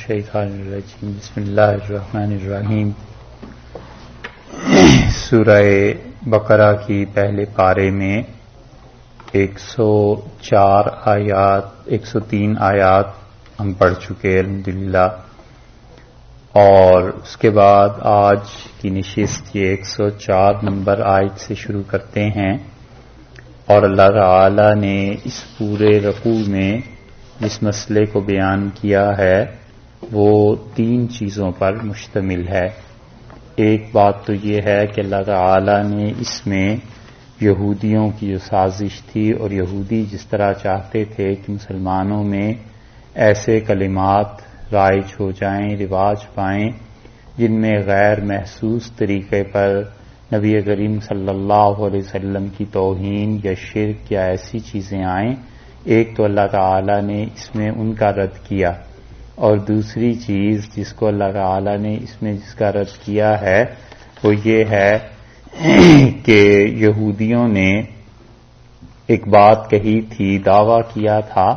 الشیطان الرجیم بسم اللہ الرحمن الرحیم۔ سورہ بقرہ کی پہلے پارے میں 103 آیات ہم پڑھ چکے الحمدللہ، اور اس کے بعد آج کی نشست یہ 104 نمبر آیت سے شروع کرتے ہیں، اور اللہ تعالی نے اس پورے رکوع میں جس مسئلے کو بیان کیا ہے وہ 3 چیزوں پر مشتمل ہے۔ ایک بات تو یہ ہے کہ اللہ تعالی نے اس میں یہودیوں کی جو سازش تھی اور یہودی جس طرح چاہتے تھے کہ مسلمانوں میں ایسے کلمات رائج ہو جائیں، رواج پائیں، جن میں غیر محسوس طریقے پر نبی کریم صلی اللہ علیہ وسلم کی توہین یا شرک یا ایسی چیزیں آئیں، ایک تو اللہ تعالی نے اس میں ان کا رد کیا، اور دوسری چیز جس کو اللہ تعالی نے اس میں جس کا رد کیا ہے وہ یہ ہے کہ یہودیوں نے ایک بات کہی تھی، دعویٰ کیا تھا،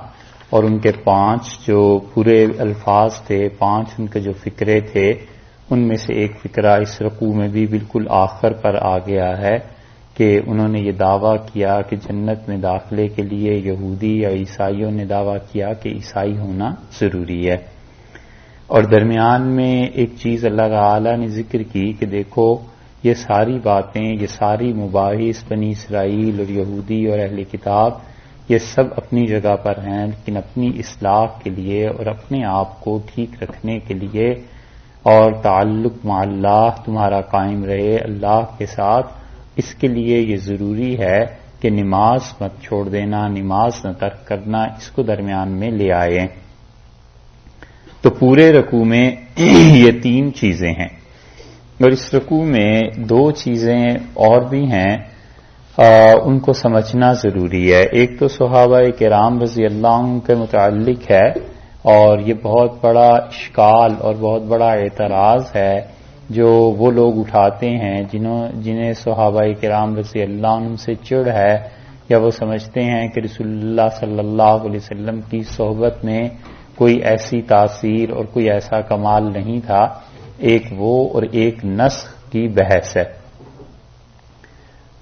اور ان کے 5 جو پورے الفاظ تھے، 5 ان کے جو فقرے تھے، ان میں سے ایک فقرہ اس رکوع میں بھی بالکل آخر پر آ گیا ہے کہ انہوں نے یہ دعویٰ کیا کہ جنت میں داخلے کے لیے یہودی یا عیسائیوں نے دعویٰ کیا کہ عیسائی ہونا ضروری ہے۔ اور درمیان میں ایک چیز اللہ تعالی نے ذکر کی کہ دیکھو یہ ساری باتیں، یہ ساری مباحث بنی اسرائیل اور یہودی اور اہل کتاب یہ سب اپنی جگہ پر ہیں، لیکن اپنی اصلاح کے لیے اور اپنے آپ کو ٹھیک رکھنے کے لیے اور تعلق مع اللہ تمہارا قائم رہے اللہ کے ساتھ، اس کے لیے یہ ضروری ہے کہ نماز مت چھوڑ دینا، نماز نہ ترک کرنا، اس کو درمیان میں لے آئے۔ تو پورے رکوع میں یہ 3 چیزیں ہیں، اور اس رکوع میں 2 چیزیں اور بھی ہیں، ان کو سمجھنا ضروری ہے۔ ایک تو صحابہ کرام رضی اللہ عنہ کے متعلق ہے، اور یہ بہت بڑا اشکال اور بہت بڑا اعتراض ہے جو وہ لوگ اٹھاتے ہیں جنہیں صحابہ کرام رضی اللہ عنہ سے چڑ ہے، یا وہ سمجھتے ہیں کہ رسول اللہ صلی اللہ علیہ وسلم کی صحبت میں کوئی ایسی تاثیر اور کوئی ایسا کمال نہیں تھا۔ ایک وہ اور ایک نسخ کی بحث ہے۔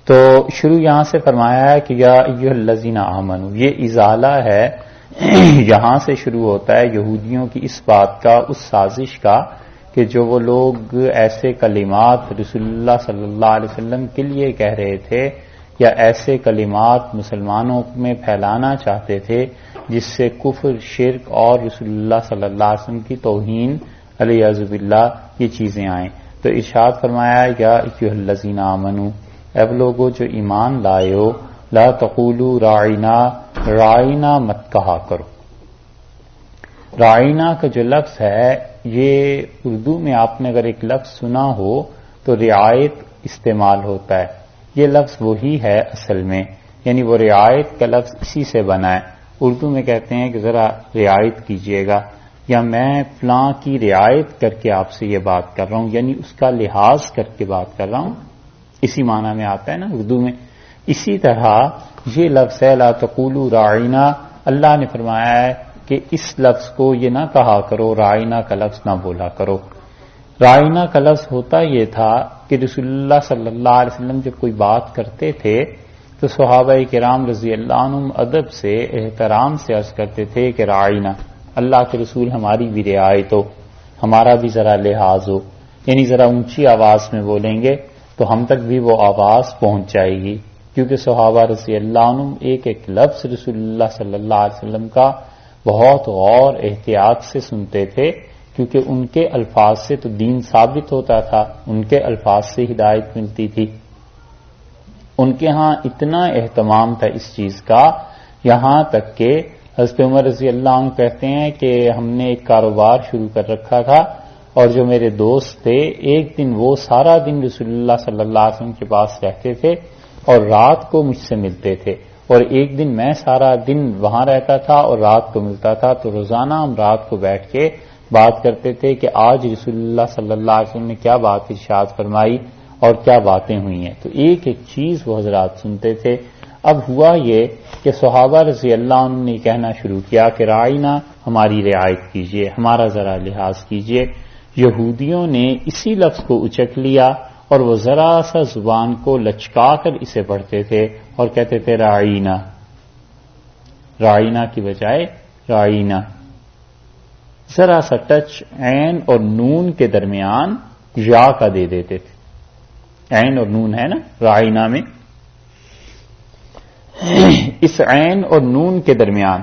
تو شروع یہاں سے فرمایا ہے کہ یا ایھا الذین آمنوا، یہ ازالہ ہے، یہاں سے شروع ہوتا ہے یہودیوں کی اس بات کا، اس سازش کا کہ جو وہ لوگ ایسے کلمات رسول اللہ صلی اللہ علیہ وسلم کے لیے کہہ رہے تھے یا ایسے کلمات مسلمانوں میں پھیلانا چاہتے تھے جس سے کفر، شرک اور رسول اللہ صلی اللہ علیہ وسلم کی توہین علیہ باللہ یہ چیزیں آئیں۔ تو ارشاد فرمایا یا ایھا الذین آمنوا، اے لوگوں جو ایمان لائے ہو، لا تقولوا راعینا، راعینا مت کہا کرو۔ راعینا کا جو لفظ ہے یہ اردو میں آپ نے اگر ایک لفظ سنا ہو تو رعایت استعمال ہوتا ہے، یہ لفظ وہی ہے اصل میں، یعنی وہ رعایت کا لفظ اسی سے بنا ہے۔ اردو میں کہتے ہیں کہ ذرا رعایت کیجئے گا، یا میں فلاں کی رعایت کر کے آپ سے یہ بات کر رہا ہوں، یعنی اس کا لحاظ کر کے بات کر رہا ہوں، اسی معنی میں آتا ہے نا اردو میں۔ اسی طرح یہ لفظ ہے لا تقولوا راعینا، اللہ نے فرمایا ہے کہ اس لفظ کو یہ نہ کہا کرو، راعینا کا لفظ نہ بولا کرو۔ راعینا کا لفظ ہوتا یہ تھا کہ رسول اللہ صلی اللہ علیہ وسلم جب کوئی بات کرتے تھے تو صحابہ کرام رضی اللہ عنہم ادب سے، احترام سے عرض کرتے تھے کہ راعینا، اللہ کے رسول ہماری بھی رعایت ہو، ہمارا بھی ذرا لحاظ ہو، یعنی ذرا اونچی آواز میں بولیں گے تو ہم تک بھی وہ آواز پہنچ جائے گی، کیونکہ صحابہ رضی اللہ عنہم ایک ایک لفظ رسول اللہ صلی اللہ علیہ وسلم کا بہت غور احتیاط سے سنتے تھے، کیونکہ ان کے الفاظ سے تو دین ثابت ہوتا تھا، ان کے الفاظ سے ہدایت ملتی تھی۔ ان کے ہاں اتنا اہتمام تھا اس چیز کا، یہاں تک کہ حضرت عمر رضی اللہ عنہ کہتے ہیں کہ ہم نے ایک کاروبار شروع کر رکھا تھا، اور جو میرے دوست تھے ایک دن وہ سارا دن رسول اللہ صلی اللہ علیہ وسلم کے پاس رہتے تھے اور رات کو مجھ سے ملتے تھے، اور ایک دن میں سارا دن وہاں رہتا تھا اور رات کو ملتا تھا، تو روزانہ ہم رات کو بیٹھ کے بات کرتے تھے کہ آج رسول اللہ صلی اللہ علیہ وسلم نے کیا بات ارشاد فرمائی اور کیا باتیں ہوئی ہیں۔ تو ایک ایک چیز وہ حضرات سنتے تھے۔ اب ہوا یہ کہ صحابہ رضی اللہ عنہ نے کہنا شروع کیا کہ رعینا، ہماری رعایت کیجئے، ہمارا ذرا لحاظ کیجئے۔ یہودیوں نے اسی لفظ کو اچک لیا اور وہ ذرا سا زبان کو لچکا کر اسے پڑھتے تھے اور کہتے تھے رعینا، رعینا کی بجائے رعینا۔ ذرا سا ٹچ عین اور نون کے درمیان یا کا دے دیتے تھے، عین اور نون ہے نا رعینا میں، اس عین اور نون کے درمیان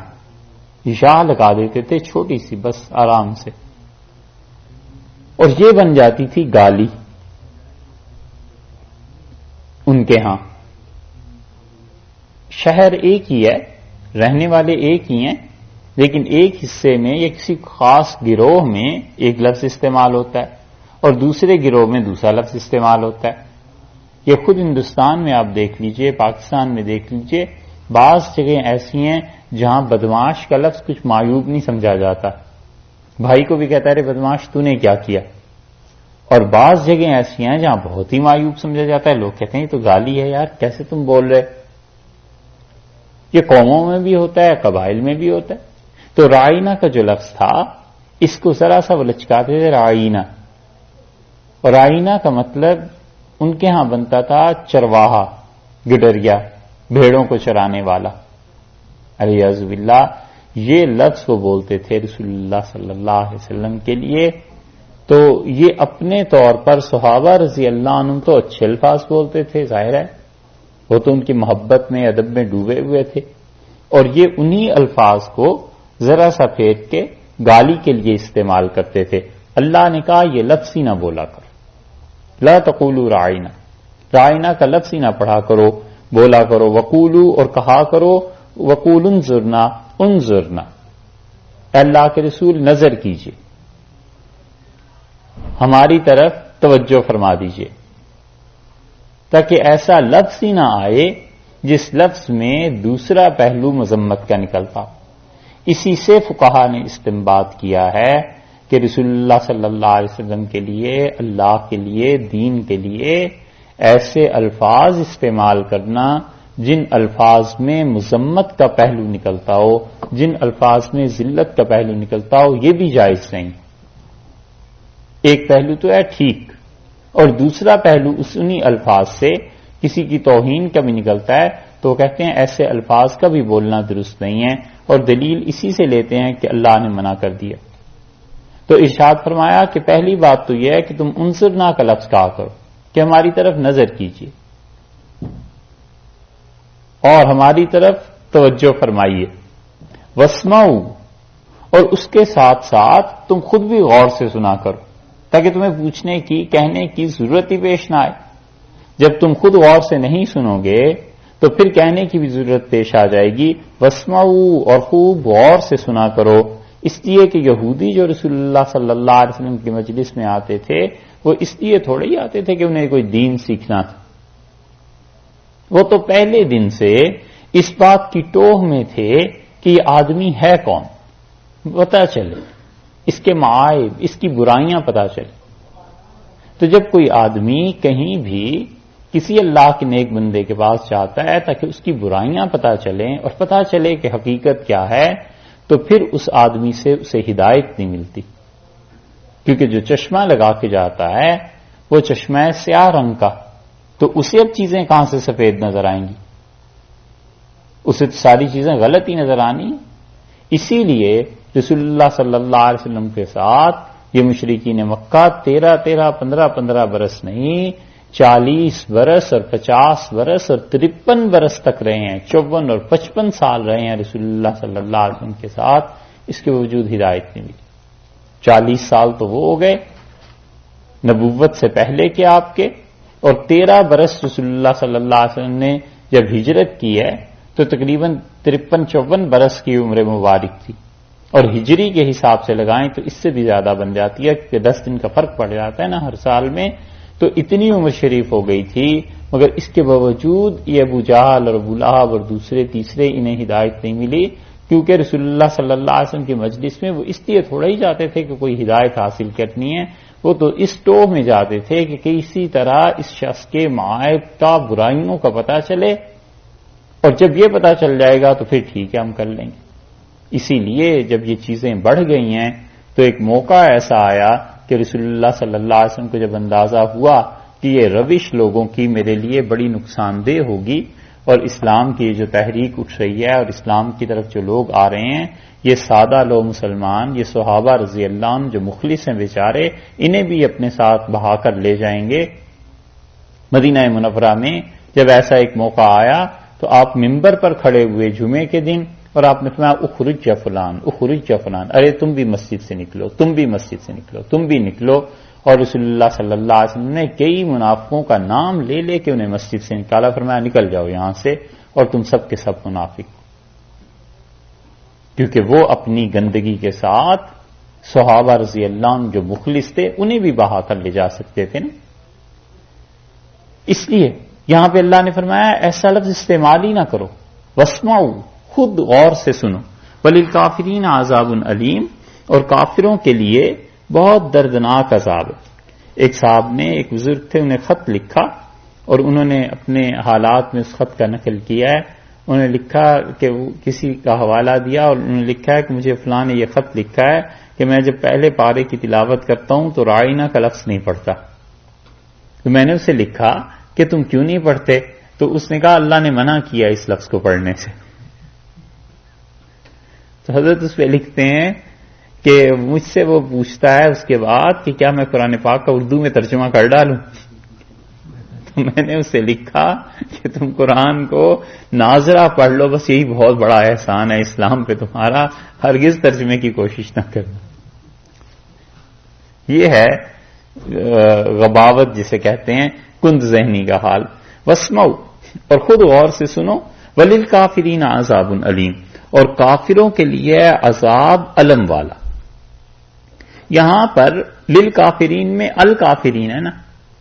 یا لگا دیتے تھے چھوٹی سی، بس آرام سے، اور یہ بن جاتی تھی گالی ان کے ہاں۔ شہر ایک ہی ہے، رہنے والے ایک ہی ہیں، لیکن ایک حصے میں یا کسی خاص گروہ میں ایک لفظ استعمال ہوتا ہے اور دوسرے گروہ میں دوسرا لفظ استعمال ہوتا ہے۔ یہ خود ہندوستان میں آپ دیکھ لیجئے، پاکستان میں دیکھ لیجئے، بعض جگہیں ایسی ہیں جہاں بدمعاش کا لفظ کچھ معیوب نہیں سمجھا جاتا، بھائی کو بھی کہتا ہے رے بدمعاش تو نے کیا کیا، اور بعض جگہیں ایسی ہیں جہاں بہت ہی معیوب سمجھا جاتا ہے، لوگ کہتے ہیں یہ تو گالی ہے یار، کیسے تم بول رہے۔ یہ قوموں میں بھی ہوتا ہے، قبائل میں بھی ہوتا ہے۔ تو رعینا کا جو لفظ تھا اس کو ذرا سا وہ لچکاتے تھے رعینا، اور رعینا کا مطلب ان کے ہاں بنتا تھا چرواہا، گڈریا، بھیڑوں کو چرانے والا۔ الیاذ باللہ، یہ لفظ وہ بولتے تھے رسول اللہ صلی اللہ علیہ وسلم کے لیے۔ تو یہ اپنے طور پر صحابہ رضی اللہ عنہ تو اچھے الفاظ بولتے تھے، ظاہر ہے وہ تو ان کی محبت میں ادب میں ڈوبے ہوئے تھے، اور یہ انہی الفاظ کو ذرا سا پھیر کے گالی کے لیے استعمال کرتے تھے۔ اللہ نے کہا یہ لفظ ہی نہ بولا کرو، لا تقولوا رعینا، رعینا کا لفظ ہی نہ پڑھا کرو، بولا کرو، وقولوا اور کہا کرو، وقولوا انظرنا، انظرنا، اللہ کے رسول نظر کیجئے، ہماری طرف توجہ فرما دیجئے، تاکہ ایسا لفظ ہی نہ آئے جس لفظ میں دوسرا پہلو مذمت کا نکلتا۔ اسی سے فقہا نے استنباط کیا ہے کہ رسول اللہ صلی اللہ علیہ وسلم کے لیے، اللہ کے لیے، دین کے لیے ایسے الفاظ استعمال کرنا جن الفاظ میں مذمت کا پہلو نکلتا ہو، جن الفاظ میں ذلت کا پہلو نکلتا ہو، یہ بھی جائز نہیں۔ ایک پہلو تو ہے ٹھیک، اور دوسرا پہلو انہی الفاظ سے کسی کی توہین کا بھی نکلتا ہے، تو کہتے ہیں ایسے الفاظ کا بھی بولنا درست نہیں ہے، اور دلیل اسی سے لیتے ہیں کہ اللہ نے منع کر دیا۔ تو ارشاد فرمایا کہ پہلی بات تو یہ ہے کہ تم انظرنا کا لفظ کہا کرو کہ ہماری طرف نظر کیجیے اور ہماری طرف توجہ فرمائیے، واسمعوا، اور اس کے ساتھ ساتھ تم خود بھی غور سے سنا کرو تاکہ تمہیں پوچھنے کی، کہنے کی ضرورت ہی پیش نہ آئے۔ جب تم خود غور سے نہیں سنو گے تو پھر کہنے کی بھی ضرورت پیش آ جائے گی۔ واسمعوا، اور خوب غور سے سنا کرو، اس لیے کہ یہودی جو رسول اللہ صلی اللہ علیہ وسلم کی مجلس میں آتے تھے وہ اس لیے تھوڑے ہی آتے تھے کہ انہیں کوئی دین سیکھنا تھا، وہ تو پہلے دن سے اس بات کی ٹوہ میں تھے کہ یہ آدمی ہے کون، پتہ چلے اس کے معائب، اس کی برائیاں پتہ چلے۔ تو جب کوئی آدمی کہیں بھی کسی اللہ کے نیک بندے کے پاس جاتا ہے تاکہ اس کی برائیاں پتہ چلیں اور پتہ چلے کہ حقیقت کیا ہے، تو پھر اس آدمی سے اسے ہدایت نہیں ملتی، کیونکہ جو چشمہ لگا کے جاتا ہے وہ چشمہ ہے سیاہ رنگ کا، تو اسے اب چیزیں کہاں سے سفید نظر آئیں گی، اسے تو ساری چیزیں غلط ہی نظر آنی۔ اسی لیے رسول اللہ صلی اللہ علیہ وسلم کے ساتھ یہ مشرکین مکہ 15 برس نہیں، 40 برس اور 50 برس اور 53 برس تک رہے ہیں، 54 اور 55 سال رہے ہیں رسول اللہ صلی اللہ علیہ وسلم کے ساتھ، اس کے باوجود ہدایت نہیں ملی۔ 40 سال تو وہ ہو گئے نبوت سے پہلے کے آپ کے، اور 13 برس رسول اللہ صلی اللہ علیہ وسلم نے جب ہجرت کی ہے تو تقریباً 53-54 برس کی عمر مبارک تھی، اور ہجری کے حساب سے لگائیں تو اس سے بھی زیادہ بن جاتی ہے کہ 10 دن کا فرق پڑ جاتا ہے نا ہر سال میں، تو اتنی عمر شریف ہو گئی تھی، مگر اس کے باوجود یہ ابو جہل اور ابو لہب اور دوسرے تیسرے انہیں ہدایت نہیں ملی، کیونکہ رسول اللہ صلی اللہ علیہ وسلم کی مجلس میں وہ اس لیے تھوڑا ہی جاتے تھے کہ کوئی ہدایت حاصل کرنی ہے، وہ تو اس ٹوہ میں جاتے تھے کہ کسی طرح اس شخص کے معائب کا، برائیوں کا پتہ چلے اور جب یہ پتا چل جائے گا تو پھر ٹھیک ہے ہم کر لیں گے. اسی لیے جب یہ چیزیں بڑھ گئی ہیں تو ایک موقع ایسا آیا کہ رسول اللہ صلی اللہ علیہ وسلم کو جب اندازہ ہوا کہ یہ روش لوگوں کی میرے لیے بڑی نقصان دہ ہوگی اور اسلام کی جو تحریک اٹھ رہی ہے اور اسلام کی طرف جو لوگ آ رہے ہیں یہ سادہ لوگ مسلمان، یہ صحابہ رضی اللہ عنہ جو مخلص ہیں بیچارے، انہیں بھی اپنے ساتھ بہا کر لے جائیں گے. مدینہ منورہ میں جب ایسا ایک موقع آیا تو آپ ممبر پر کھڑے ہوئے جمعے کے دن اور آپ نے فرمایا اخرج یا فلان، اخرج یا فلان، ارے تم بھی مسجد سے نکلو، تم بھی مسجد سے نکلو، تم بھی نکلو. اور رسول اللہ صلی اللہ علیہ وسلم نے کئی منافقوں کا نام لے لے کے انہیں مسجد سے نکالا، فرمایا نکل جاؤ یہاں سے اور تم سب کے سب منافق، کیونکہ وہ اپنی گندگی کے ساتھ صحابہ رضی اللہ عنہ جو مخلص تھے انہیں بھی بہا کر لے جا سکتے تھے نا. اس لیے یہاں پہ اللہ نے فرمایا ایسا لفظ استعمال ہی نہ کرو، واسمعوا، خود غور سے سنو، وللکافرین عذاب علیم، اور کافروں کے لیے بہت دردناک عذاب ہے. ایک صاحب نے، ایک بزرگ تھے، انہیں خط لکھا اور انہوں نے اپنے حالات میں اس خط کا نقل کیا ہے. انہوں نے لکھا کہ وہ کسی کا حوالہ دیا اور انہوں نے لکھا ہے کہ مجھے فلاں نے یہ خط لکھا ہے کہ میں جب پہلے پارے کی تلاوت کرتا ہوں تو رائنا کا لفظ نہیں پڑھتا. تو میں نے اسے لکھا کہ تم کیوں نہیں پڑھتے؟ تو اس نے کہا اللہ نے منع کیا اس لفظ کو پڑھنے سے. تو حضرت اس پہ لکھتے ہیں کہ مجھ سے وہ پوچھتا ہے اس کے بعد کہ کیا میں قرآن پاک کا اردو میں ترجمہ کر ڈالوں؟ تو میں نے اسے لکھا کہ تم قرآن کو ناظرہ پڑھ لو، بس یہی بہت بڑا احسان ہے اسلام پہ تمہارا، ہرگز ترجمے کی کوشش نہ کرنا. یہ ہے غباوت جسے کہتے ہیں، کند ذہنی کا حال. واسمعوا، اور خود غور سے سنو، وللکافرین عذاب علیم، اور کافروں کے لیے عذاب علم والا. یہاں پر للکافرین میں الکافرین ہے نا،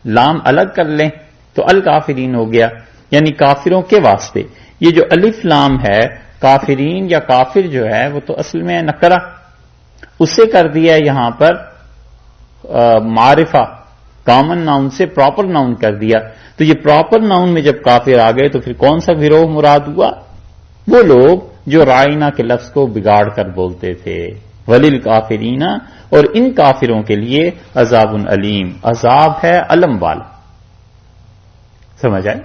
لام الگ کر لیں تو الکافرین ہو گیا، یعنی کافروں کے واسطے. یہ جو الف لام ہے کافرین یا کافر جو ہے وہ تو اصل میں نکرہ، اسے کر دیا یہاں پر معرفہ، کامن ناؤن سے پراپر ناؤن کر دیا. تو یہ پراپر ناؤن میں جب کافر آ گئے تو پھر کون سا گروہ مراد ہوا؟ وہ لوگ جو رائنا کے لفظ کو بگاڑ کر بولتے تھے. وللکافرین، اور ان کافروں کے لیے عذاب علیم، عذاب ہے علم والا. سمجھ آئے؟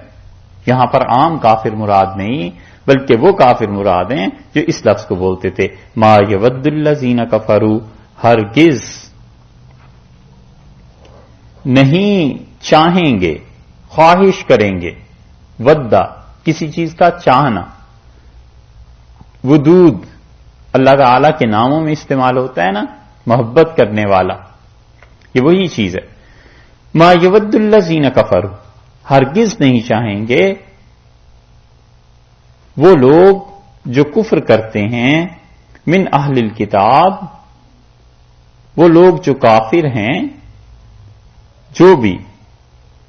یہاں پر عام کافر مراد نہیں بلکہ وہ کافر مراد ہیں جو اس لفظ کو بولتے تھے. ما یود الذین کفروا، ہرگز نہیں چاہیں گے، خواہش کریں گے. ودا کسی چیز کا چاہنا، ودود اللہ تعالی کے ناموں میں استعمال ہوتا ہے نا، محبت کرنے والا، یہ وہی چیز ہے. ما یود الذین کفروا، ہرگز نہیں چاہیں گے وہ لوگ جو کفر کرتے ہیں، من اہل الکتاب، وہ لوگ جو کافر ہیں، جو بھی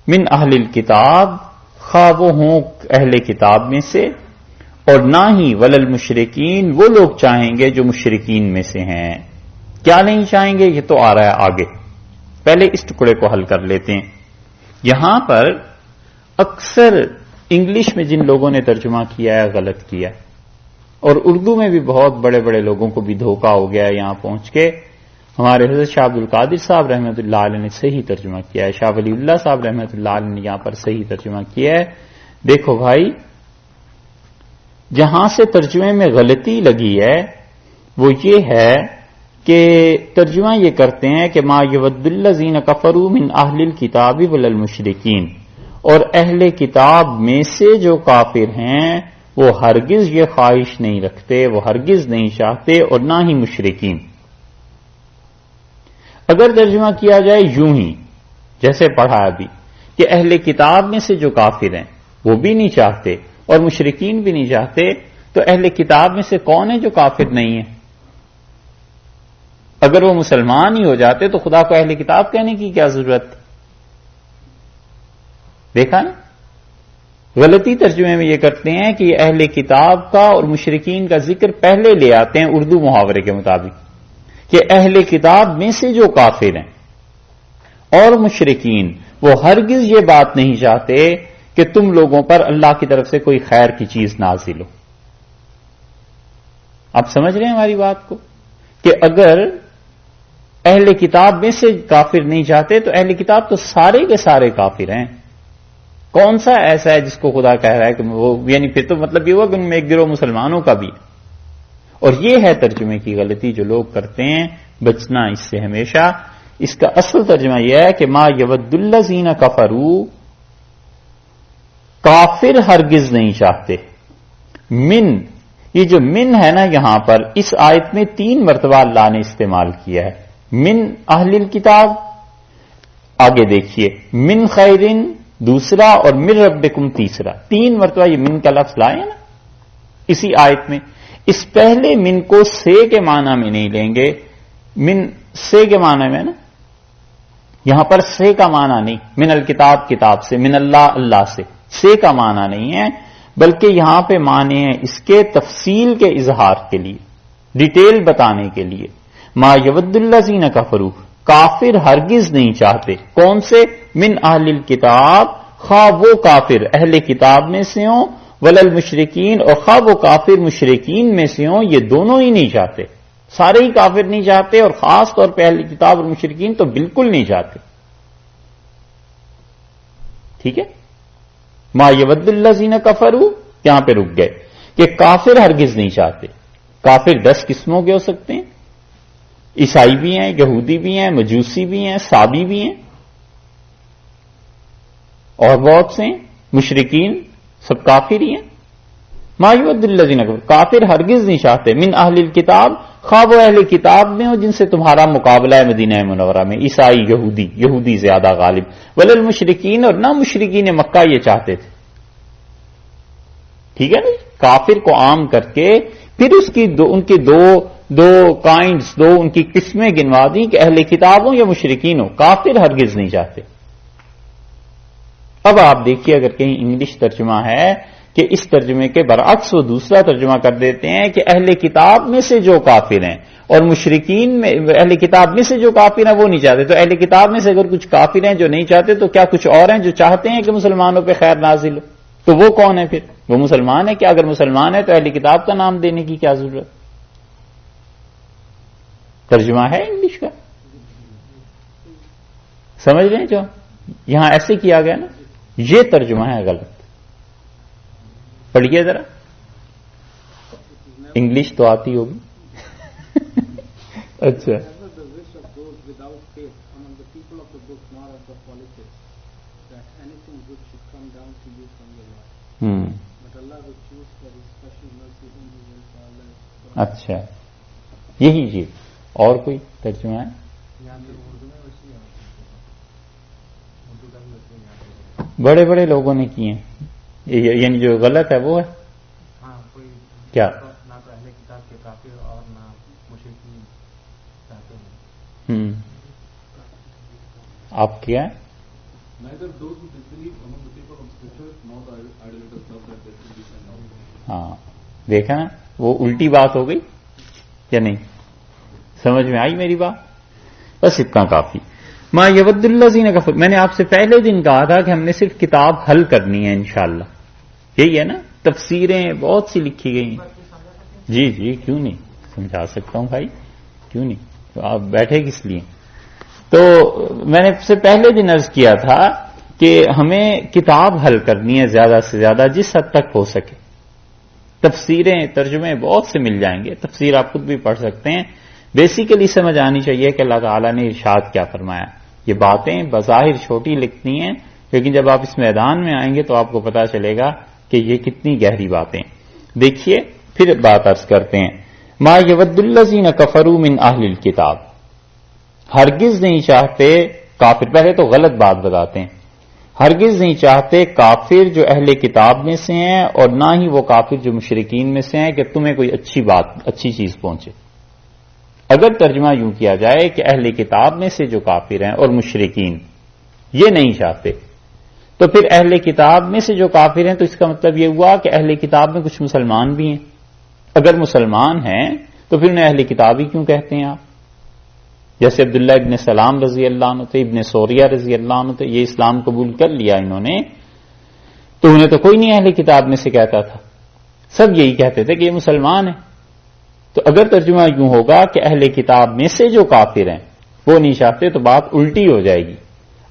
من اہل الکتاب، خواہ وہ ہوں اہل کتاب میں سے، اور نہ ہی ولل مشرکین، وہ لوگ چاہیں گے جو مشرکین میں سے ہیں. کیا نہیں چاہیں گے؟ یہ تو آ رہا ہے آگے، پہلے اس ٹکڑے کو حل کر لیتے ہیں. یہاں پر اکثر انگلش میں جن لوگوں نے ترجمہ کیا ہے غلط کیا ہے، اور اردو میں بھی بہت بڑے بڑے لوگوں کو بھی دھوکہ ہو گیا ہے. یہاں پہنچ کے ہمارے حضرت شاہ عبد القادر صاحب رحمۃ اللہ علیہ نے صحیح ترجمہ کیا ہے، شاہ ولی اللہ صاحب رحمۃ اللہ علیہ نے یہاں پر صحیح ترجمہ کیا ہے. دیکھو بھائی، جہاں سے ترجمے میں غلطی لگی ہے وہ یہ ہے کہ ترجمہ یہ کرتے ہیں کہ ما یود الذین کفروا من اہل الکتاب والمشرکین، اور اہل کتاب میں سے جو کافر ہیں وہ ہرگز یہ خواہش نہیں رکھتے، وہ ہرگز نہیں چاہتے، اور نہ ہی مشرکین. اگر ترجمہ کیا جائے یوں ہی جیسے پڑھا ابھی کہ اہل کتاب میں سے جو کافر ہیں وہ بھی نہیں چاہتے اور مشرکین بھی نہیں چاہتے، تو اہل کتاب میں سے کون ہے جو کافر نہیں ہے؟ اگر وہ مسلمان ہی ہو جاتے تو خدا کو اہل کتاب کہنے کی کیا ضرورت تھی؟ دیکھا نا، غلطی ترجمے میں یہ کرتے ہیں کہ یہ اہل کتاب کا اور مشرکین کا ذکر پہلے لے آتے ہیں اردو محاورے کے مطابق، کہ اہل کتاب میں سے جو کافر ہیں اور مشرکین وہ ہرگز یہ بات نہیں چاہتے کہ تم لوگوں پر اللہ کی طرف سے کوئی خیر کی چیز نازل ہو. آپ سمجھ رہے ہیں ہماری بات کو کہ اگر اہل کتاب میں سے کافر نہیں چاہتے تو اہل کتاب تو سارے کے سارے کافر ہیں. کون سا ایسا ہے جس کو خدا کہہ رہا ہے کہ وہ، یعنی پھر تو مطلب یہ ہوا کہ ان میں ایک گروہ مسلمانوں کا بھی ہے. اور یہ ہے ترجمے کی غلطی جو لوگ کرتے ہیں، بچنا اس سے ہمیشہ. اس کا اصل ترجمہ یہ ہے کہ ما یود الذین کفروا، کافر ہرگز نہیں چاہتے. من، یہ جو من ہے نا یہاں پر اس آیت میں 3 مرتبہ اللہ نے استعمال کیا ہے. من اہل الکتاب، آگے دیکھیے من خیرن دوسرا، اور من ربکم تیسرا. 3 مرتبہ یہ من کا لفظ لائے نا اسی آیت میں. اس پہلے من کو سے کے معنی میں نہیں لیں گے. من سے کے معنی میں نا، یہاں پر سے کا معنی نہیں. من الکتاب کتاب سے، من اللہ اللہ سے کا معنی نہیں ہے، بلکہ یہاں پہ معنی ہے اس کے تفصیل کے اظہار کے لیے، ڈیٹیل بتانے کے لیے. ما یود الذین کفروا، کافر ہرگز نہیں چاہتے. کون سے؟ من اہل الکتاب، خواہ وہ کافر اہل کتاب میں سے ہوں، ولل مشرکین، اور خواہ وہ کافر مشرکین میں سے ہوں. یہ دونوں ہی نہیں چاہتے، سارے ہی کافر نہیں چاہتے، اور خاص طور پہ اہل کتاب اور مشرکین تو بالکل نہیں چاہتے. ٹھیک ہے، ما یود الذین کفروا یہاں پہ رک گئے کہ کافر ہرگز نہیں چاہتے. کافر 10 قسموں کے ہو سکتے ہیں، عیسائی بھی ہیں، یہودی بھی ہیں، مجوسی بھی ہیں، صابی بھی ہیں، اور بہت سے ہیں. مشرکین سب کافر ہی ہیں. ما یود الذین کفروا، کافر ہرگز نہیں چاہتے. من اہل الکتاب، خواہ وہ اہل کتاب میں ہو جن سے تمہارا مقابلہ ہے مدینہ منورہ میں، عیسائی، یہودی زیادہ غالب. ولل مشرکین، اور نہ مشرکین مکہ یہ چاہتے تھے. ٹھیک ہے نا، کافر کو عام کر کے پھر اس کی ان کی دو کائنڈز، ان کی قسمیں گنوا دی کہ اہل کتاب ہوں یا مشرکین ہوں، کافر ہرگز نہیں چاہتے. اب آپ دیکھیے اگر کہیں انگلش ترجمہ ہے کہ اس ترجمے کے برعکس وہ دوسرا ترجمہ کر دیتے ہیں کہ اہل کتاب میں سے جو کافر ہیں اور مشرکین میں، اہل کتاب میں سے جو کافر ہیں وہ نہیں چاہتے. تو اہل کتاب میں سے اگر کچھ کافر ہیں جو نہیں چاہتے تو کیا کچھ اور ہیں جو چاہتے ہیں کہ مسلمانوں پہ خیر نازل ہو؟ تو وہ کون ہے پھر؟ وہ مسلمان ہے. کیا اگر مسلمان ہے تو اہل کتاب کا نام دینے کی کیا ضرورت؟ ترجمہ ہے انگلش کا، سمجھ رہے ہیں؟ جو یہاں ایسے کیا گیا نا، یہ ترجمہ ہے غلط. پڑھیے ذرا، انگلش تو آتی ہوگی. اچھا، اچھا یہی چیز. اور کوئی ترجمہ ہے؟ بڑے بڑے لوگوں نے کیے ہیں، یعنی جو غلط ہے وہ ہے کیا؟ نہ تو اہل کتاب کے کافر اور نہ مشرکین چاہتے ہیں. آپ کیا ہے؟ ہاں دیکھا نا، وہ الٹی بات ہو گئی یا نہیں؟ سمجھ میں آئی میری بات؟ بس اتنا کافی. ما یود الذین کفروا، میں نے آپ سے پہلے دن کہا تھا کہ ہم نے صرف کتاب حل کرنی ہے انشاءاللہ. یہی ہے نا، تفسیریں بہت سی لکھی گئی ہیں. جی کیوں نہیں، سمجھا سکتا ہوں بھائی، کیوں نہیں. تو آپ بیٹھے کس لیے؟ تو میں نے سے پہلے دن عرض کیا تھا کہ ہمیں کتاب حل کرنی ہے زیادہ سے زیادہ جس حد تک ہو سکے. تفسیریں، ترجمے بہت سے مل جائیں گے، تفسیر آپ خود بھی پڑھ سکتے ہیں. بیسیکلی سمجھ آنی چاہیے کہ اللہ تعالیٰ نے ارشاد کیا فرمایا. یہ باتیں بظاہر چھوٹی لکھتی ہیں، لیکن جب آپ اس میدان میں آئیں گے تو آپ کو پتا چلے گا کہ یہ کتنی گہری باتیں. دیکھیے پھر بات عرض کرتے ہیں. ما یود الذین کفروا من اہل الکتاب، ہرگز نہیں چاہتے کافر. پہلے تو غلط بات بتاتے ہیں، ہرگز نہیں چاہتے کافر جو اہل کتاب میں سے ہیں اور نہ ہی وہ کافر جو مشرکین میں سے ہیں کہ تمہیں کوئی اچھی بات، اچھی چیز پہنچے. اگر ترجمہ یوں کیا جائے کہ اہل کتاب میں سے جو کافر ہیں اور مشرکین یہ نہیں چاہتے، تو پھر اہل کتاب میں سے جو کافر ہیں تو اس کا مطلب یہ ہوا کہ اہل کتاب میں کچھ مسلمان بھی ہیں. اگر مسلمان ہیں تو پھر انہیں اہل کتاب ہی کیوں کہتے ہیں آپ؟ جیسے عبداللہ ابن سلام رضی اللہ عنہ تھے، ابن سوریہ رضی اللہ عنہ تھے، یہ اسلام قبول کر لیا انہوں نے، تو انہیں تو کوئی نہیں اہل کتاب میں سے کہتا تھا، سب یہی کہتے تھے کہ یہ مسلمان ہیں۔ تو اگر ترجمہ یوں ہوگا کہ اہل کتاب میں سے جو کافر ہیں وہ نہیں چاہتے تو بات الٹی ہو جائے گی۔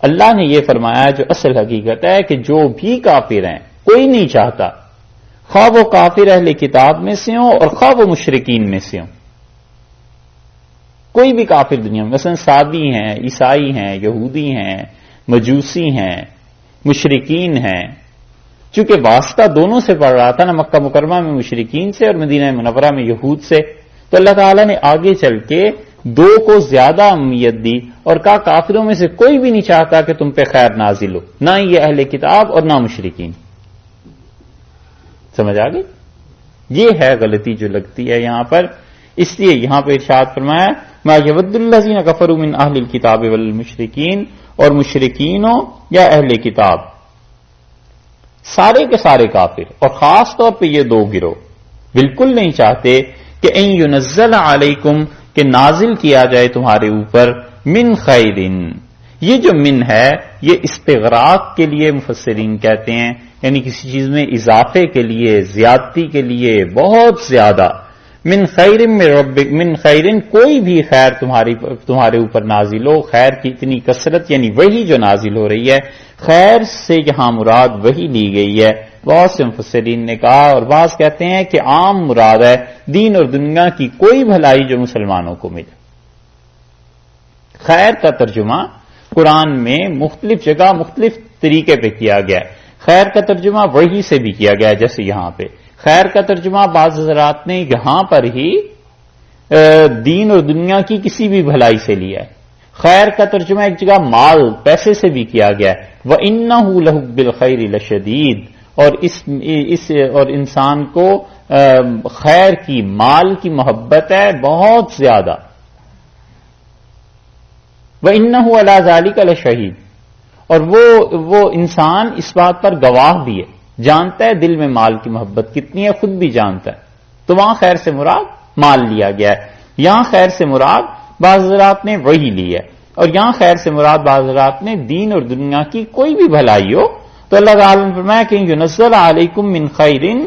اللہ نے یہ فرمایا جو اصل حقیقت ہے کہ جو بھی کافر ہیں کوئی نہیں چاہتا، خواہ وہ کافر اہل کتاب میں سے ہوں اور خواہ وہ مشرکین میں سے ہوں، کوئی بھی کافر دنیا میں، مثلا سادی ہیں، عیسائی ہیں، یہودی ہیں، مجوسی ہیں، مشرکین ہیں، چونکہ واسطہ دونوں سے پڑ رہا تھا نا، مکہ مکرمہ میں مشرکین سے اور مدینہ منورہ میں یہود سے، تو اللہ تعالیٰ نے آگے چل کے دو کو زیادہ اہمیت دی اور کہا کافروں میں سے کوئی بھی نہیں چاہتا کہ تم پہ خیر نازل ہو، نہ یہ اہل کتاب اور نہ مشرکین۔ سمجھ آ گئی؟ یہ ہے غلطی جو لگتی ہے یہاں پر، اس لیے یہاں پہ ارشاد فرمایا ما یود الذین کفروا من اہل الکتاب والمشرکین، اور مشرکینوں یا اہل کتاب سارے کے سارے کافر، اور خاص طور پہ یہ دو گروہ بالکل نہیں چاہتے کہ ان ینزل علیکم، کہ نازل کیا جائے تمہارے اوپر، من خیرن، یہ جو من ہے یہ استغراق کے لیے مفسرین کہتے ہیں، یعنی کسی چیز میں اضافے کے لیے، زیادتی کے لیے، بہت زیادہ، من خیرن من ربک، من خیرن کوئی بھی خیر تمہارے اوپر نازل ہو، خیر کی اتنی کثرت، یعنی وہی جو نازل ہو رہی ہے، خیر سے یہاں مراد وہی لی گئی ہے۔ بہت سے مفسرین نے کہا، اور بعض کہتے ہیں کہ عام مراد ہے دین اور دنیا کی کوئی بھلائی جو مسلمانوں کو ملے۔ خیر کا ترجمہ قرآن میں مختلف جگہ مختلف طریقے پہ کیا گیا ہے۔ خیر کا ترجمہ وحی سے بھی کیا گیا ہے، جیسے یہاں پہ خیر کا ترجمہ بعض حضرات نے یہاں پر ہی دین اور دنیا کی کسی بھی بھلائی سے لیا ہے۔ خیر کا ترجمہ ایک جگہ مال، پیسے سے بھی کیا گیا ہے، وَإِنَّهُ لَحُبِّ الْخَيْرِ لَشَدِيدٌ، اور انسان کو خیر کی، مال کی محبت ہے بہت زیادہ۔ وَإِنَّهُ عَلَى ذَلِكَ لَشَهِيدٌ، اور وہ انسان اس بات پر گواہ بھی ہے، جانتا ہے دل میں مال کی محبت کتنی ہے، خود بھی جانتا ہے۔ تو وہاں خیر سے مراد مال لیا گیا ہے، یہاں خیر سے مراد بعض حضرات نے وہی لی ہے، اور یہاں خیر سے مراد بعض حضرات نے دین اور دنیا کی کوئی بھی بھلائی ہو۔ تو اللہ تعالیٰ نے فرمایا کہ ینزل علیکم من خیرن،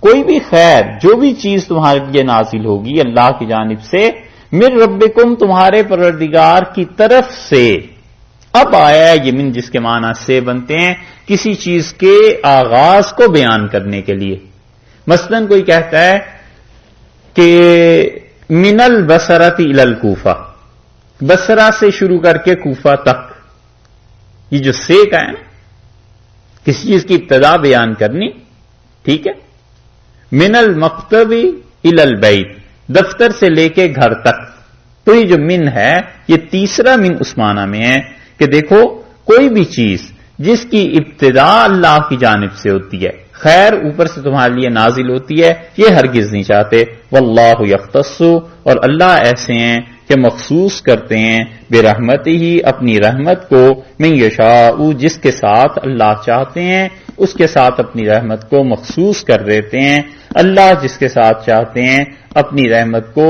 کوئی بھی خیر، جو بھی چیز تمہارے لیے نازل ہوگی اللہ کی جانب سے، من ربکم، تمہارے پروردگار کی طرف سے۔ اب آیا ہے یہ من جس کے معنی سے بنتے ہیں کسی چیز کے آغاز کو بیان کرنے کے لیے۔ مثلا کوئی کہتا ہے کہ من البصرۃ الی الکوفہ، بصرہ سے شروع کر کے کوفہ تک، یہ جو سے کا ہے نا، کسی چیز کی ابتدا بیان کرنی، ٹھیک ہے۔ من المکتب الی البیت، دفتر سے لے کے گھر تک، تو یہ جو من ہے یہ تیسرا من اس معنی میں ہے کہ دیکھو کوئی بھی چیز جس کی ابتدا اللہ کی جانب سے ہوتی ہے، خیر اوپر سے تمہارے لیے نازل ہوتی ہے، یہ ہرگز نہیں چاہتے۔ واللہ یختص، اور اللہ ایسے ہیں کہ مخصوص کرتے ہیں برحمتہ ہی، اپنی رحمت کو، من یشاء، جس کے ساتھ اللہ چاہتے ہیں اس کے ساتھ اپنی رحمت کو مخصوص کر دیتے ہیں۔ اللہ جس کے ساتھ چاہتے ہیں اپنی رحمت کو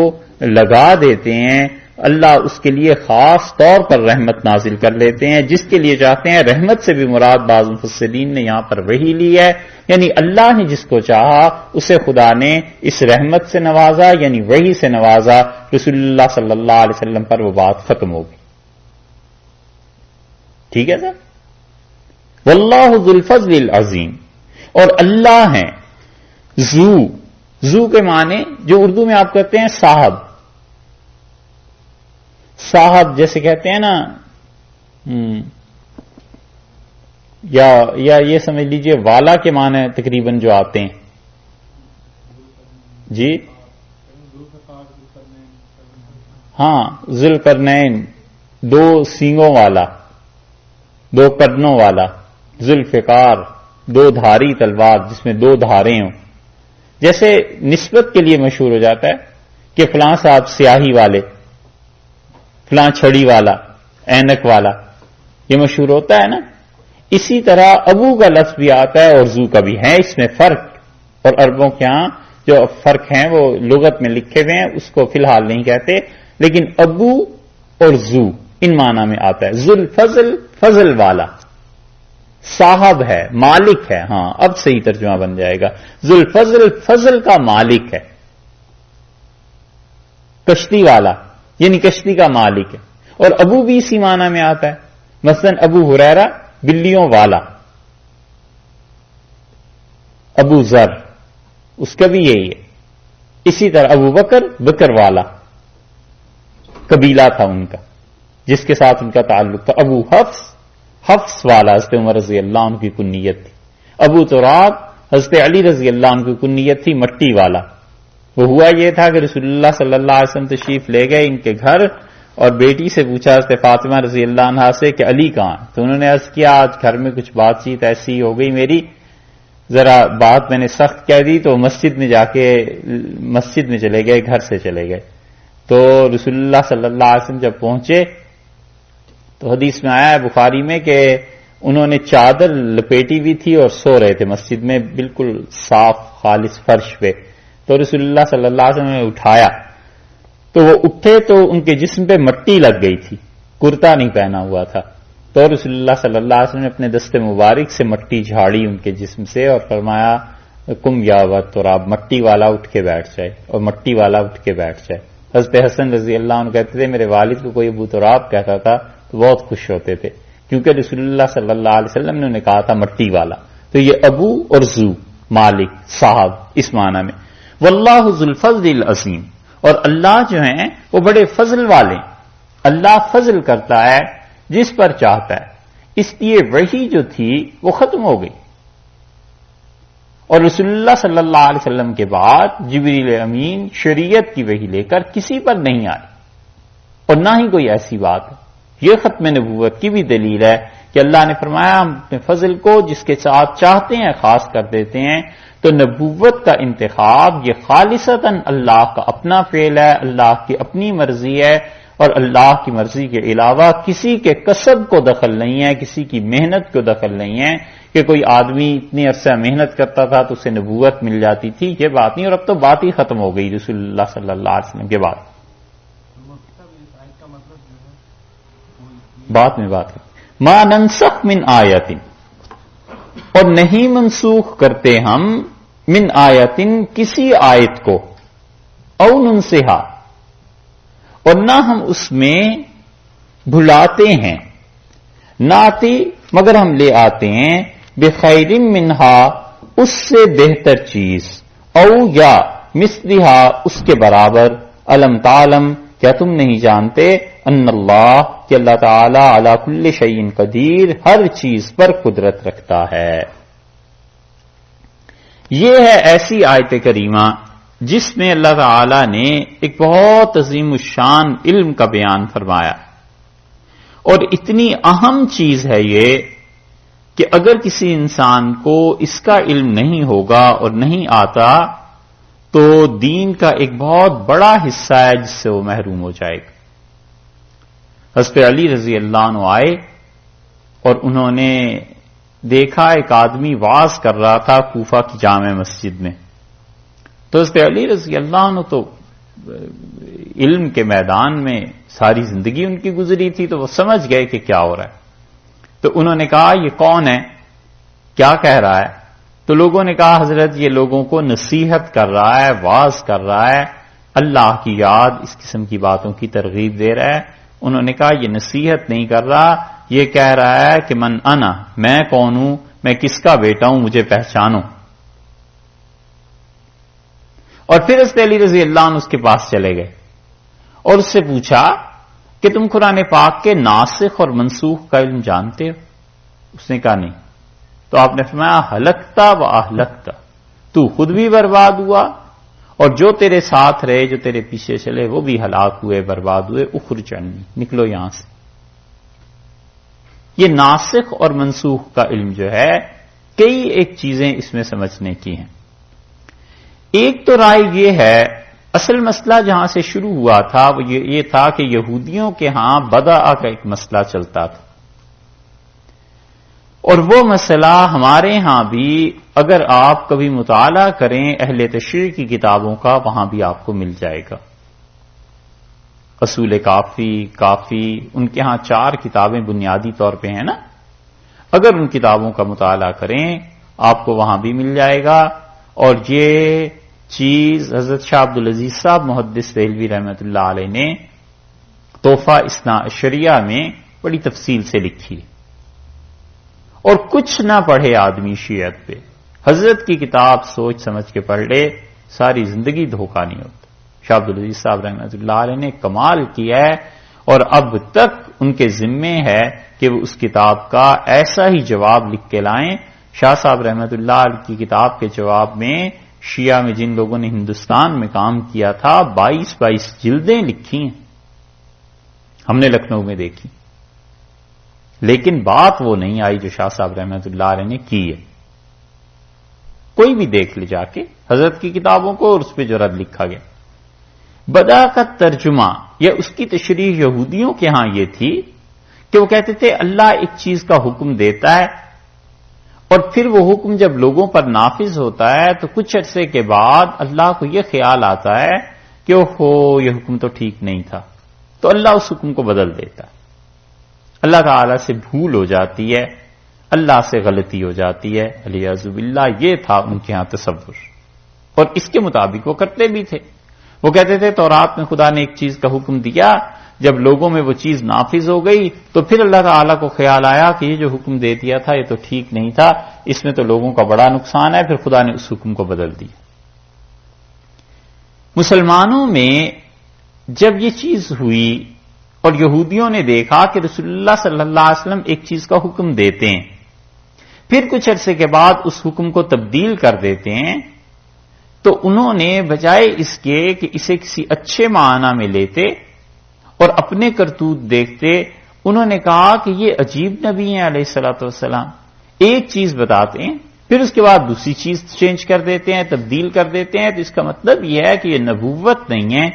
لگا دیتے ہیں، اللہ اس کے لیے خاص طور پر رحمت نازل کر لیتے ہیں، جس کے لیے چاہتے ہیں۔ رحمت سے بھی مراد بعض مفسرین نے یہاں پر وہی لی ہے، یعنی اللہ نے جس کو چاہا اسے خدا نے اس رحمت سے نوازا، یعنی وحی سے نوازا، رسول اللہ صلی اللہ علیہ وسلم پر وہ بات ختم ہوگی۔ ٹھیک ہے سر؟ واللہ ذو الفضل العظیم، اور اللہ ہیں ذو کے معنی جو اردو میں آپ کہتے ہیں صاحب جیسے کہتے ہیں نا، یا یہ سمجھ لیجئے والا کے معنی تقریباً جو آتے ہیں، جی ہاں، ذوالقرنین، دو سینگوں والا، دو کرنوں والا، ذوالفقار، دو دھاری تلوار جس میں دو دھاریں ہوں، جیسے نسبت کے لیے مشہور ہو جاتا ہے کہ فلاں صاحب سیاہی والے، فلاں چھڑی والا، اینک والا، یہ مشہور ہوتا ہے نا۔ اسی طرح ابو کا لفظ بھی آتا ہے اور ذو کا بھی ہے، اس میں فرق، اور عربوں کے ہاں جو فرق ہیں وہ لغت میں لکھے ہوئے ہیں، اس کو فی الحال نہیں کہتے، لیکن ابو اور ذو ان معنی میں آتا ہے۔ ذو الفضل، فضل والا، صاحب ہے، مالک ہے. ہاں اب صحیح ترجمہ بن جائے گا. ذوالفضل، فضل کا مالک ہے، کشتی والا یعنی کشتی کا مالک ہے. اور ابو بھی اسی معنی میں آتا ہے. مثلا ابو ہریرہ بلیوں والا، ابو ذر اس کا بھی یہی ہے. اسی طرح ابو بکر بکر والا قبیلہ تھا ان کا جس کے ساتھ ان کا تعلق تھا. ابو حفص حفص والا حضرت عمر رضی اللہ عنہ کی کنیت تھی. ابو تراب حضرت علی رضی اللہ عنہ کی کنیت تھی، مٹی والا. وہ ہوا یہ تھا کہ رسول اللہ صلی اللہ علیہ وسلم تشریف لے گئے ان کے گھر اور بیٹی سے پوچھا حضرت فاطمہ رضی اللہ عنہا سے کہ علی کہاں؟ تو انہوں نے عرض کیا آج گھر میں کچھ بات چیت ایسی ہو گئی میری، ذرا بات میں نے سخت کہہ دی، تو مسجد میں جا کے مسجد میں چلے گئے، گھر سے چلے گئے. تو رسول اللہ صلی اللہ علیہ وسلم جب پہنچے تو حدیث میں آیا ہے بخاری میں کہ انہوں نے چادر لپیٹی ہوئی تھی اور سو رہے تھے مسجد میں بالکل صاف خالص فرش پہ. تو رسول اللہ صلی اللہ علیہ وسلم نے اٹھایا تو وہ اٹھے تو ان کے جسم پہ مٹی لگ گئی تھی، کرتا نہیں پہنا ہوا تھا. تو رسول اللہ صلی اللہ علیہ وسلم نے اپنے دست مبارک سے مٹی جھاڑی ان کے جسم سے اور فرمایا کم یا تراب، مٹی والا اٹھ کے بیٹھ جائے، اور مٹی والا اٹھ کے بیٹھ جائے. حضرت حسن رضی اللہ عنہ کہتے تھے میرے والد کو کوئی ابو تراب کہتا تھا تو بہت خوش ہوتے تھے کیونکہ رسول اللہ صلی اللہ علیہ وسلم نے انہیں کہا تھا مٹی والا. تو یہ ابو اور ذو مالک صاحب اس معنی میں. واللہ ذو الفضل العظیم، اور اللہ جو ہیں وہ بڑے فضل والے. اللہ فضل کرتا ہے جس پر چاہتا ہے. اس لیے وحی جو تھی وہ ختم ہو گئی اور رسول اللہ صلی اللہ علیہ وسلم کے بعد جبریل امین شریعت کی وحی لے کر کسی پر نہیں آئی اور نہ ہی کوئی ایسی بات ہے. یہ ختم نبوت کی بھی دلیل ہے کہ اللہ نے فرمایا ہم اپنے فضل کو جس کے ساتھ چاہتے ہیں خاص کر دیتے ہیں. تو نبوت کا انتخاب یہ خالصتاً اللہ کا اپنا فعل ہے، اللہ کی اپنی مرضی ہے، اور اللہ کی مرضی کے علاوہ کسی کے کسب کو دخل نہیں ہے، کسی کی محنت کو دخل نہیں ہے کہ کوئی آدمی اتنی عرصہ محنت کرتا تھا تو اسے نبوت مل جاتی تھی. یہ بات نہیں، اور اب تو بات ہی ختم ہو گئی رسول اللہ صلی اللہ علیہ وسلم کے بعد. بات میں بات ما ننسخ من آیت، اور نہیں منسوخ کرتے ہم من آیتن کسی آیت کو، او ننسہا، اور نہ ہم اس میں بھلاتے ہیں، ناتی مگر ہم لے آتے ہیں بخیر منہا اس سے بہتر چیز، او یا مثلہا اس کے برابر. الم تعلم کیا تم نہیں جانتے ان اللہ کہ اللہ تعالی علی کل شیء قدیر ہر چیز پر قدرت رکھتا ہے. یہ ہے ایسی آیت کریمہ جس میں اللہ تعالی نے ایک بہت عظیم الشان علم کا بیان فرمایا، اور اتنی اہم چیز ہے یہ کہ اگر کسی انسان کو اس کا علم نہیں ہوگا اور نہیں آتا تو دین کا ایک بہت بڑا حصہ ہے جس سے وہ محروم ہو جائے گا. حضرت علی رضی اللہ عنہ آئے اور انہوں نے دیکھا ایک آدمی واز کر رہا تھا کوفہ کی جامع مسجد میں. تو حضرت علی رضی اللہ عنہ تو علم کے میدان میں ساری زندگی ان کی گزری تھی تو وہ سمجھ گئے کہ کیا ہو رہا ہے. تو انہوں نے کہا یہ کون ہے، کیا کہہ رہا ہے؟ تو لوگوں نے کہا حضرت یہ لوگوں کو نصیحت کر رہا ہے، واز کر رہا ہے، اللہ کی یاد اس قسم کی باتوں کی ترغیب دے رہا ہے. انہوں نے کہا یہ نصیحت نہیں کر رہا، یہ کہہ رہا ہے کہ من انا، میں کون ہوں، میں کس کا بیٹا ہوں، مجھے پہچانو. اور پھر حضرت علی رضی اللہ عنہ اس کے پاس چلے گئے اور اس سے پوچھا کہ تم قرآن پاک کے ناسخ اور منسوخ کا علم جانتے ہو؟ اس نے کہا نہیں. تو آپ نے فرمایا ہلکتا و اہلکتا، تو خود بھی برباد ہوا اور جو تیرے ساتھ رہے، جو تیرے پیچھے چلے وہ بھی ہلاک ہوئے، برباد ہوئے. اخرج عنی، نکلو یہاں سے. یہ ناسخ اور منسوخ کا علم جو ہے کئی ایک چیزیں اس میں سمجھنے کی ہیں. ایک تو رائے یہ ہے، اصل مسئلہ جہاں سے شروع ہوا تھا وہ یہ تھا کہ یہودیوں کے ہاں بدع کا ایک مسئلہ چلتا تھا، اور وہ مسئلہ ہمارے ہاں بھی اگر آپ کبھی مطالعہ کریں اہل تشریع کی کتابوں کا وہاں بھی آپ کو مل جائے گا. اصول کافی، ان کے ہاں 4 کتابیں بنیادی طور پہ ہیں نا. اگر ان کتابوں کا مطالعہ کریں آپ کو وہاں بھی مل جائے گا. اور یہ چیز حضرت شاہ عبدالعزیز صاحب محدث دہلوی رحمۃ اللہ علیہ نے تحفہ اثنا عشریہ میں بڑی تفصیل سے لکھی. اور کچھ نہ پڑھے آدمی شیعت پہ، حضرت کی کتاب سوچ سمجھ کے پڑھ لے، ساری زندگی دھوکہ نہیں ہوتا. شاہ عبدالعزیز صاحب رحمۃ اللہ علیہ نے کمال کیا ہے، اور اب تک ان کے ذمے ہے کہ وہ اس کتاب کا ایسا ہی جواب لکھ کے لائیں. شاہ صاحب رحمۃ اللہ علیہ کی کتاب کے جواب میں شیعہ میں جن لوگوں نے ہندوستان میں کام کیا تھا 22 جلدیں لکھی ہیں، ہم نے لکھنؤ میں دیکھی، لیکن بات وہ نہیں آئی جو شاہ صاحب رحمۃ اللہ علیہ نے کی ہے. کوئی بھی دیکھ لے جا کے حضرت کی کتابوں کو اور اس پہ جو رد لکھا گیا. بدا کا ترجمہ یا اس کی تشریح یہودیوں کے ہاں یہ تھی کہ وہ کہتے تھے اللہ ایک چیز کا حکم دیتا ہے اور پھر وہ حکم جب لوگوں پر نافذ ہوتا ہے تو کچھ عرصے کے بعد اللہ کو یہ خیال آتا ہے کہ اوہو یہ حکم تو ٹھیک نہیں تھا، تو اللہ اس حکم کو بدل دیتا ہے. اللہ تعالی سے بھول ہو جاتی ہے، اللہ سے غلطی ہو جاتی ہے، الیاذ باللہ. یہ تھا ان کے ہاں تصور، اور اس کے مطابق وہ کرتے بھی تھے. وہ کہتے تھے تورات میں خدا نے ایک چیز کا حکم دیا، جب لوگوں میں وہ چیز نافذ ہو گئی تو پھر اللہ تعالیٰ کو خیال آیا کہ یہ جو حکم دے دیا تھا یہ تو ٹھیک نہیں تھا، اس میں تو لوگوں کا بڑا نقصان ہے، پھر خدا نے اس حکم کو بدل دیا. مسلمانوں میں جب یہ چیز ہوئی اور یہودیوں نے دیکھا کہ رسول اللہ صلی اللہ علیہ وسلم ایک چیز کا حکم دیتے ہیں، پھر کچھ عرصے کے بعد اس حکم کو تبدیل کر دیتے ہیں، تو انہوں نے بجائے اس کے کہ اسے کسی اچھے معنی میں لیتے اور اپنے کرتوت دیکھتے، انہوں نے کہا کہ یہ عجیب نبی ہیں علیہ الصلوۃ والسلام، ایک چیز بتاتے ہیں پھر اس کے بعد دوسری چیز چینج کر دیتے ہیں، تبدیل کر دیتے ہیں. تو اس کا مطلب یہ ہے کہ یہ نبوت نہیں ہے،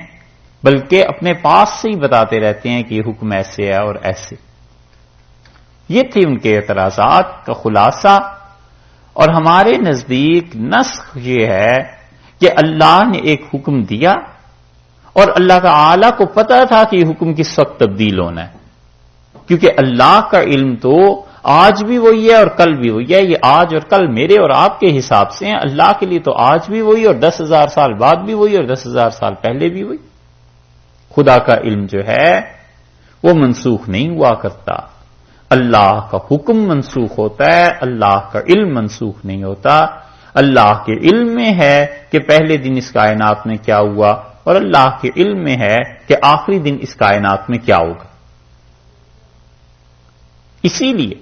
بلکہ اپنے پاس سے ہی بتاتے رہتے ہیں کہ یہ حکم ایسے ہے اور ایسے. یہ تھے ان کے اعتراضات کا خلاصہ. اور ہمارے نزدیک نسخ یہ ہے کہ اللہ نے ایک حکم دیا اور اللہ تعالی کو پتا تھا کہ یہ حکم کس وقت تبدیل ہونا ہے، کیونکہ اللہ کا علم تو آج بھی وہی ہے اور کل بھی وہی ہے. یہ آج اور کل میرے اور آپ کے حساب سے ہیں، اللہ کے لیے تو آج بھی وہی اور 10,000 سال بعد بھی وہی اور 10,000 سال پہلے بھی وہی. خدا کا علم جو ہے وہ منسوخ نہیں ہوا کرتا، اللہ کا حکم منسوخ ہوتا ہے، اللہ کا علم منسوخ نہیں ہوتا. اللہ کے علم میں ہے کہ پہلے دن اس کائنات میں کیا ہوا، اور اللہ کے علم میں ہے کہ آخری دن اس کائنات میں کیا ہوگا. اسی لیے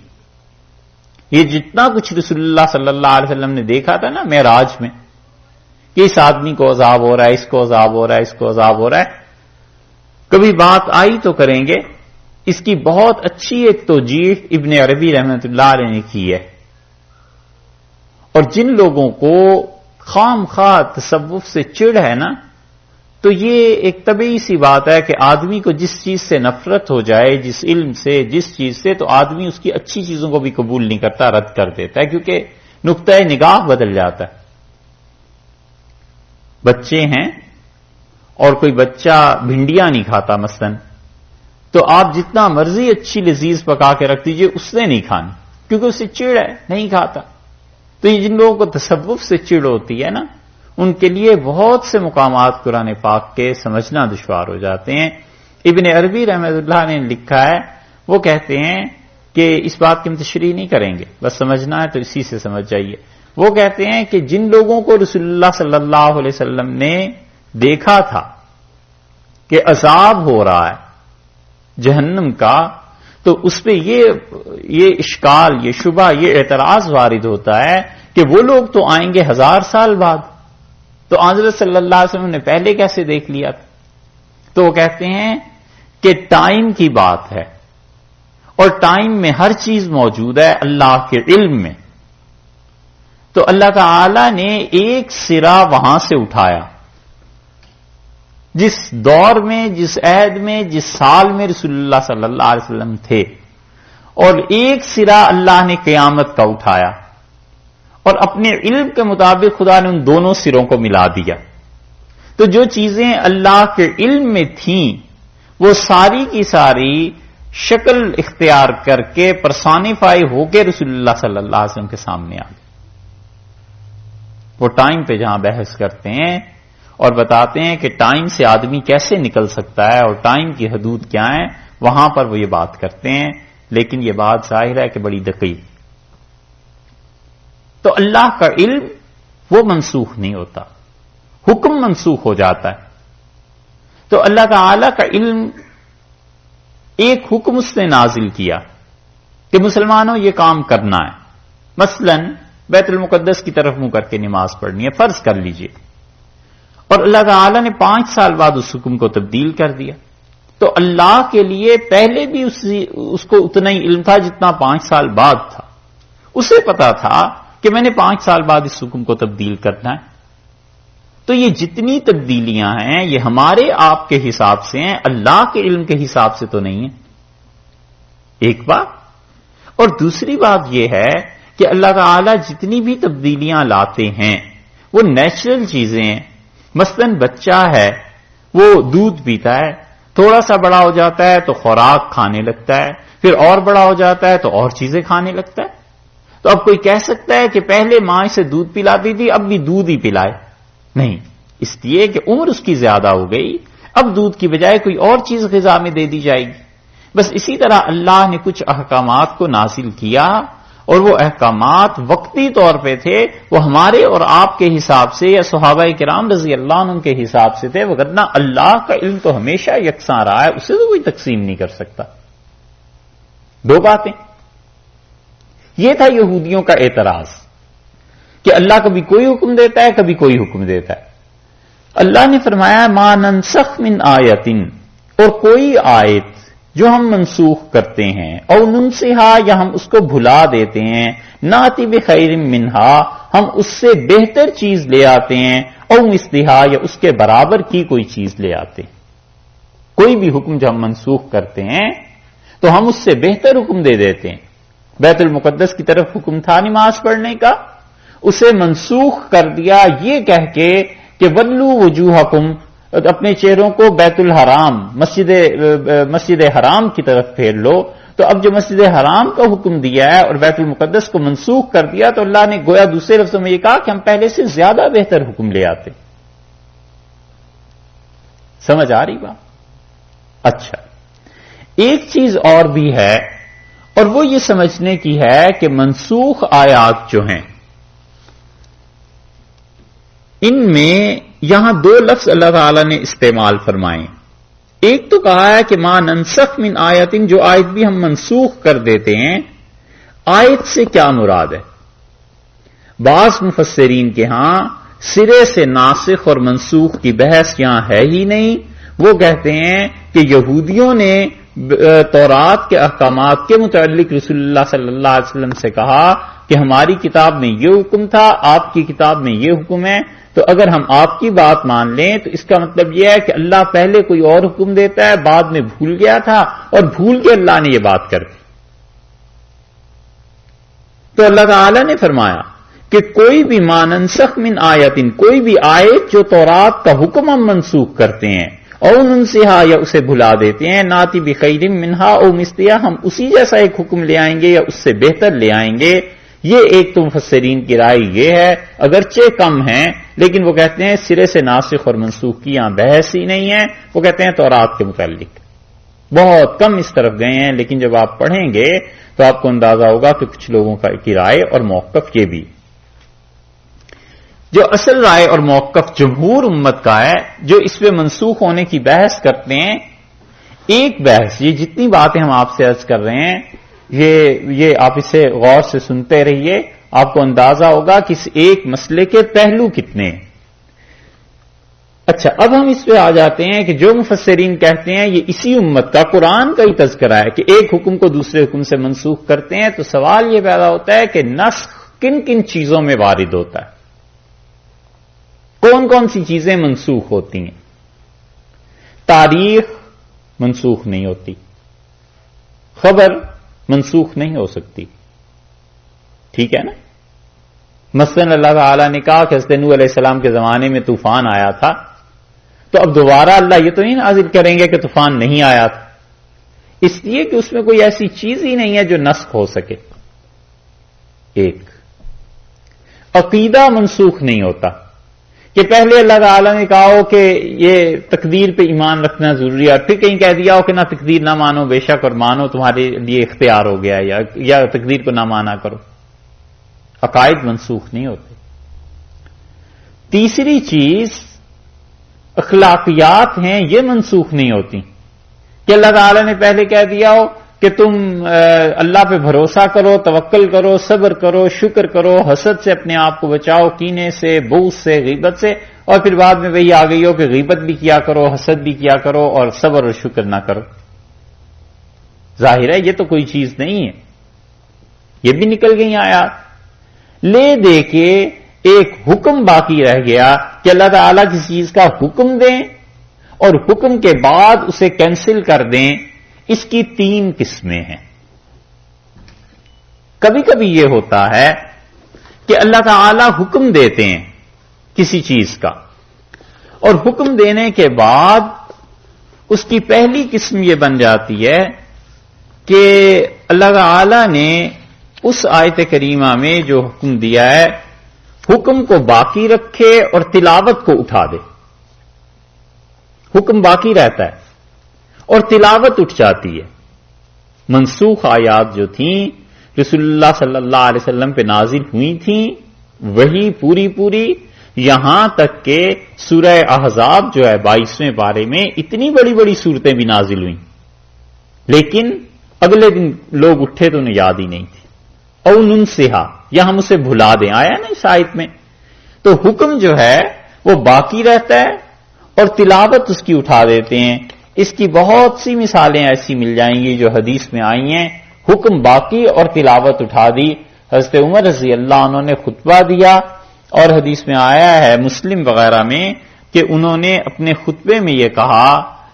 یہ جتنا کچھ رسول اللہ صلی اللہ علیہ وسلم نے دیکھا تھا نا معراج میں کہ اس آدمی کو عذاب ہو رہا ہے، اس کو عذاب ہو رہا ہے، اس کو عذاب ہو رہا ہے، کبھی بات آئی تو کریں گے. اس کی بہت اچھی ایک توجیح ابن عربی رحمۃ اللہ علیہ نے کی ہے. اور جن لوگوں کو خام خواہ تصوف سے چڑ ہے نا، تو یہ ایک طبیعی سی بات ہے کہ آدمی کو جس چیز سے نفرت ہو جائے، جس علم سے، جس چیز سے، تو آدمی اس کی اچھی چیزوں کو بھی قبول نہیں کرتا، رد کر دیتا ہے، کیونکہ نقطۂ نگاہ بدل جاتا ہے. بچے ہیں اور کوئی بچہ بھنڈیاں نہیں کھاتا مثلا، تو آپ جتنا مرضی اچھی لذیذ پکا کے رکھ دیجئے اس نے نہیں کھانی، کیونکہ اسے چڑ ہے، نہیں کھاتا. تو یہ جن لوگوں کو تصوف سے چڑ ہوتی ہے نا، ان کے لیے بہت سے مقامات قرآن پاک کے سمجھنا دشوار ہو جاتے ہیں. ابن عربی رحمۃ اللہ نے لکھا ہے، وہ کہتے ہیں کہ اس بات کی ہم تشریح نہیں کریں گے، بس سمجھنا ہے تو اسی سے سمجھ جائیے. وہ کہتے ہیں کہ جن لوگوں کو رسول اللہ صلی اللہ علیہ وسلم نے دیکھا تھا کہ عذاب ہو رہا ہے جہنم کا، تو اس پہ یہ اشکال، یہ شبہ، یہ اعتراض وارد ہوتا ہے کہ وہ لوگ تو آئیں گے 1000 سال بعد، تو حضرت صلی اللہ علیہ وسلم نے پہلے کیسے دیکھ لیا تھا؟ تو وہ کہتے ہیں کہ ٹائم کی بات ہے، اور ٹائم میں ہر چیز موجود ہے اللہ کے علم میں. تو اللہ تعالی نے ایک سرا وہاں سے اٹھایا، جس دور میں، جس عہد میں، جس سال میں رسول اللہ صلی اللہ علیہ وسلم تھے، اور ایک سرا اللہ نے قیامت کا اٹھایا، اور اپنے علم کے مطابق خدا نے ان دونوں سروں کو ملا دیا. تو جو چیزیں اللہ کے علم میں تھیں وہ ساری کی ساری شکل اختیار کر کے پرسانیفائی ہو کے رسول اللہ صلی اللہ علیہ وسلم کے سامنے آ گئے. وہ ٹائم پہ جہاں بحث کرتے ہیں اور بتاتے ہیں کہ ٹائم سے آدمی کیسے نکل سکتا ہے اور ٹائم کی حدود کیا ہیں، وہاں پر وہ یہ بات کرتے ہیں. لیکن یہ بات ظاہر ہے کہ بڑی دقیق. تو اللہ کا علم وہ منسوخ نہیں ہوتا، حکم منسوخ ہو جاتا ہے. تو اللہ تعالی کا علم ایک حکم اس نے نازل کیا کہ مسلمانوں یہ کام کرنا ہے. مثلا بیت المقدس کی طرف منہ کر کے نماز پڑھنی ہے، فرض کر لیجئے. اور اللہ تعالی نے 5 سال بعد اس حکم کو تبدیل کر دیا. تو اللہ کے لیے پہلے بھی اس کو اتنا ہی علم تھا جتنا 5 سال بعد تھا. اسے پتا تھا کہ میں نے 5 سال بعد اس حکم کو تبدیل کرنا ہے. تو یہ جتنی تبدیلیاں ہیں یہ ہمارے آپ کے حساب سے ہیں، اللہ کے علم کے حساب سے تو نہیں ہے. ایک بات. اور دوسری بات یہ ہے کہ اللہ تعالی جتنی بھی تبدیلیاں لاتے ہیں وہ نیچرل چیزیں ہیں. مثلا بچہ ہے، وہ دودھ پیتا ہے، تھوڑا سا بڑا ہو جاتا ہے تو خوراک کھانے لگتا ہے، پھر اور بڑا ہو جاتا ہے تو اور چیزیں کھانے لگتا ہے. تو اب کوئی کہہ سکتا ہے کہ پہلے ماں سے دودھ پلاتی تھی اب بھی دودھ ہی پلائے؟ نہیں، اس لیے کہ عمر اس کی زیادہ ہو گئی، اب دودھ کی بجائے کوئی اور چیز غذا میں دے دی جائے گی. بس اسی طرح اللہ نے کچھ احکامات کو نازل کیا اور وہ احکامات وقتی طور پہ تھے، وہ ہمارے اور آپ کے حساب سے یا صحابہ کرام رضی اللہ عنہ کے حساب سے تھے، وگرنہ اللہ کا علم تو ہمیشہ یکساں رہا ہے، اسے تو کوئی تقسیم نہیں کر سکتا. 2 باتیں. یہ تھا یہودیوں کا اعتراض کہ اللہ کبھی کوئی حکم دیتا ہے کبھی کوئی حکم دیتا ہے. اللہ نے فرمایا ما ننسخ من آیت، اور کوئی آیت جو ہم منسوخ کرتے ہیں، او ننسہا یا ہم اس کو بھلا دیتے ہیں، ناتی بخیر منہا ہم اس سے بہتر چیز لے آتے ہیں، او مثلہا یا اس کے برابر کی کوئی چیز لے آتے ہیں. کوئی بھی حکم جو ہم منسوخ کرتے ہیں تو ہم اس سے بہتر حکم دے دیتے ہیں. بیت المقدس کی طرف حکم تھا نماز پڑھنے کا، اسے منسوخ کر دیا یہ کہہ کے کہ ولو وجوہکم، اپنے چہروں کو بیت الحرام مسجد حرام کی طرف پھیر لو. تو اب جو مسجد حرام کا حکم دیا ہے اور بیت المقدس کو منسوخ کر دیا تو اللہ نے گویا دوسرے لفظوں میں یہ کہا کہ ہم پہلے سے زیادہ بہتر حکم لے آتے. سمجھ آ رہی بات؟ اچھا، ایک چیز اور بھی ہے اور وہ یہ سمجھنے کی ہے کہ منسوخ آیات جو ہیں ان میں یہاں 2 لفظ اللہ تعالی نے استعمال فرمائے. ایک تو کہا ہے کہ ما ننسخ من آیت، جو آیت بھی ہم منسوخ کر دیتے ہیں. آیت سے کیا مراد ہے؟ بعض مفسرین کے ہاں سرے سے ناسخ اور منسوخ کی بحث یہاں ہے ہی نہیں. وہ کہتے ہیں کہ یہودیوں نے تورات کے احکامات کے متعلق رسول اللہ صلی اللہ علیہ وسلم سے کہا کہ ہماری کتاب میں یہ حکم تھا، آپ کی کتاب میں یہ حکم ہے، تو اگر ہم آپ کی بات مان لیں تو اس کا مطلب یہ ہے کہ اللہ پہلے کوئی اور حکم دیتا ہے، بعد میں بھول گیا تھا اور بھول کے اللہ نے یہ بات کر دی. تو اللہ تعالی نے فرمایا کہ کوئی بھی ما ننسخ من آیت، کوئی بھی آیت جو تورات کا حکم ہم منسوخ کرتے ہیں، او ننسہا یا اسے بھلا دیتے ہیں، ناتی بخیر منہا او مثلہا ہم اسی جیسا ایک حکم لے آئیں گے یا اس سے بہتر لے آئیں گے. یہ ایک تو مفسرین کی رائے یہ ہے، اگرچہ کم ہیں لیکن وہ کہتے ہیں سرے سے ناسخ اور منسوخ کی یہاں بحث ہی نہیں ہے. وہ کہتے ہیں تورات کے متعلق بہت کم اس طرف گئے ہیں، لیکن جب آپ پڑھیں گے تو آپ کو اندازہ ہوگا کہ کچھ لوگوں کی رائے اور موقف یہ بھی. جو اصل رائے اور موقف جمہور امت کا ہے جو اس پہ منسوخ ہونے کی بحث کرتے ہیں، ایک بحث، یہ جتنی باتیں ہم آپ سے عرض کر رہے ہیں یہ آپ اسے غور سے سنتے رہیے، آپ کو اندازہ ہوگا کہ اس ایک مسئلے کے پہلو کتنے ہیں. اچھا، اب ہم اس پہ آ جاتے ہیں کہ جو مفسرین کہتے ہیں یہ اسی امت کا قرآن کا ہی تذکرہ ہے کہ ایک حکم کو دوسرے حکم سے منسوخ کرتے ہیں. تو سوال یہ پیدا ہوتا ہے کہ نسخ کن کن چیزوں میں وارد ہوتا ہے، کون کون سی چیزیں منسوخ ہوتی ہیں؟ تاریخ منسوخ نہیں ہوتی، خبر منسوخ نہیں ہو سکتی، ٹھیک ہے نا؟ مثلا اللہ تعالی نے کہا کہ حضرت نوح علیہ السلام کے زمانے میں طوفان آیا تھا، تو اب دوبارہ اللہ یہ تو نہیں نازل کریں گے کہ طوفان نہیں آیا تھا. اس لیے کہ اس میں کوئی ایسی چیز ہی نہیں ہے جو نسخ ہو سکے. ایک عقیدہ منسوخ نہیں ہوتا کہ پہلے اللہ تعالیٰ نے کہا ہو کہ یہ تقدیر پہ ایمان رکھنا ضروری ہے، اور پھر کہیں کہہ دیا ہو کہ نہ تقدیر نہ مانو بے شک، اور مانو تمہارے لیے اختیار ہو گیا، یا تقدیر کو نہ مانا کرو. عقائد منسوخ نہیں ہوتے. تیسری چیز اخلاقیات ہیں، یہ منسوخ نہیں ہوتی کہ اللہ تعالیٰ نے پہلے کہہ دیا ہو کہ تم اللہ پہ بھروسہ کرو، توکل کرو، صبر کرو، شکر کرو، حسد سے اپنے آپ کو بچاؤ، کینے سے، بغض سے، غیبت سے، اور پھر بعد میں وہی آ گئی ہو کہ غیبت بھی کیا کرو، حسد بھی کیا کرو، اور صبر اور شکر نہ کرو. ظاہر ہے یہ تو کوئی چیز نہیں ہے. یہ بھی نکل گئی آیات. لے دے کے ایک حکم باقی رہ گیا کہ اللہ تعالیٰ کسی چیز کا حکم دیں اور حکم کے بعد اسے کینسل کر دیں. اس کی 3 قسمیں ہیں. کبھی کبھی یہ ہوتا ہے کہ اللہ تعالیٰ حکم دیتے ہیں کسی چیز کا، اور حکم دینے کے بعد اس کی پہلی قسم یہ بن جاتی ہے کہ اللہ تعالیٰ نے اس آیت کریمہ میں جو حکم دیا ہے حکم کو باقی رکھے اور تلاوت کو اٹھا دے. حکم باقی رہتا ہے اور تلاوت اٹھ جاتی ہے. منسوخ آیات جو تھیں رسول اللہ صلی اللہ علیہ وسلم پہ نازل ہوئی تھیں وہی پوری یہاں تک کہ سورہ احزاب جو ہے 22ویں پارے میں اتنی بڑی بڑی صورتیں بھی نازل ہوئیں، لیکن اگلے دن لوگ اٹھے تو انہیں یاد ہی نہیں تھی. او ننسہا، یا ہم اسے بھلا دیں، آیا نا اس آیت میں. تو حکم جو ہے وہ باقی رہتا ہے اور تلاوت اس کی اٹھا دیتے ہیں. اس کی بہت سی مثالیں ایسی مل جائیں گی جو حدیث میں آئی ہیں. حکم باقی اور تلاوت اٹھا دی. حضرت عمر رضی اللہ عنہ نے خطبہ دیا اور حدیث میں آیا ہے مسلم وغیرہ میں کہ انہوں نے اپنے خطبے میں یہ کہا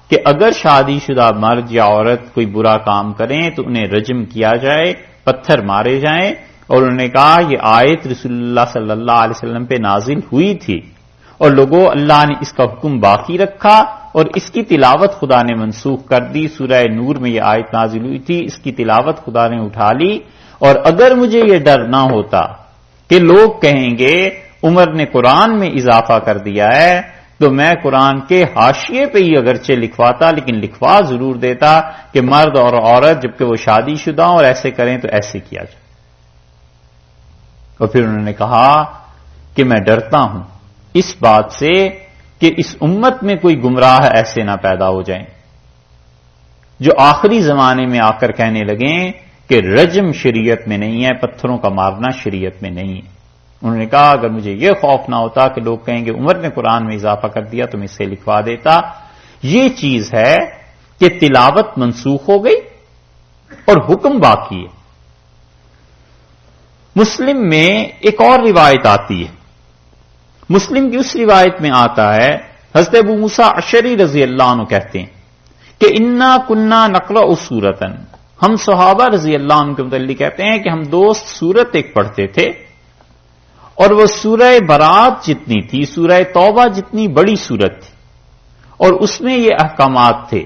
کہ اگر شادی شدہ مرد یا عورت کوئی برا کام کریں تو انہیں رجم کیا جائے، پتھر مارے جائیں. اور انہوں نے کہا یہ آیت رسول اللہ صلی اللہ علیہ وسلم پہ نازل ہوئی تھی اور لوگوں اللہ نے اس کا حکم باقی رکھا اور اس کی تلاوت خدا نے منسوخ کر دی. سورہ نور میں یہ آیت نازل ہوئی تھی، اس کی تلاوت خدا نے اٹھا لی. اور اگر مجھے یہ ڈر نہ ہوتا کہ لوگ کہیں گے عمر نے قرآن میں اضافہ کر دیا ہے تو میں قرآن کے حاشیے پہ ہی اگرچہ لکھواتا لیکن لکھوا ضرور دیتا کہ مرد اور عورت جبکہ وہ شادی شدہ اور ایسے کریں تو ایسے کیا جائے. اور پھر انہوں نے کہا کہ میں ڈرتا ہوں اس بات سے کہ اس امت میں کوئی گمراہ ایسے نہ پیدا ہو جائیں جو آخری زمانے میں آ کر کہنے لگیں کہ رجم شریعت میں نہیں ہے، پتھروں کا مارنا شریعت میں نہیں ہے. انہوں نے کہا اگر مجھے یہ خوف نہ ہوتا کہ لوگ کہیں گے عمر نے قرآن میں اضافہ کر دیا تو میں اسے لکھوا دیتا. یہ چیز ہے کہ تلاوت منسوخ ہو گئی اور حکم باقی ہے. مسلم میں ایک اور روایت آتی ہے. مسلم کی اس روایت میں آتا ہے حضرت ابو موسیٰ اشعری رضی اللہ عنہ کہتے ہیں کہ انا کنا نقرأ سورتن، ہم صحابہ رضی اللہ عنہ کے متعلق کہتے ہیں کہ ہم دوست سورت ایک پڑھتے تھے اور وہ سورہ برات جتنی تھی، سورہ توبہ جتنی بڑی سورت تھی اور اس میں یہ احکامات تھے،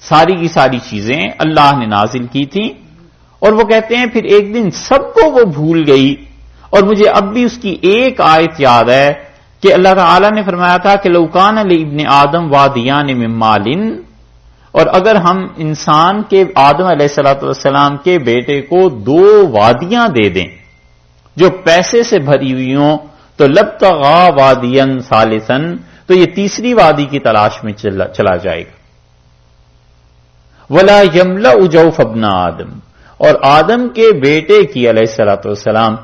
ساری کی ساری چیزیں اللہ نے نازل کی تھیں. اور وہ کہتے ہیں پھر ایک دن سب کو وہ بھول گئی اور مجھے اب بھی اس کی ایک آیت یاد ہے کہ اللہ تعالی نے فرمایا تھا کہ لو کان لابن آدم وادیان من مال، اور اگر ہم انسان کے آدم علیہ الصلوۃ والسلام کے بیٹے کو 2 وادیاں دے دیں جو پیسے سے بھری ہوئی ہوں تو لبتغا وادین ثالثا، تو یہ تیسری وادی کی تلاش میں چلا جائے گا. ولا یملأ جوف ابن آدم، اور آدم کے بیٹے کی علیہ الصلوۃ والسلام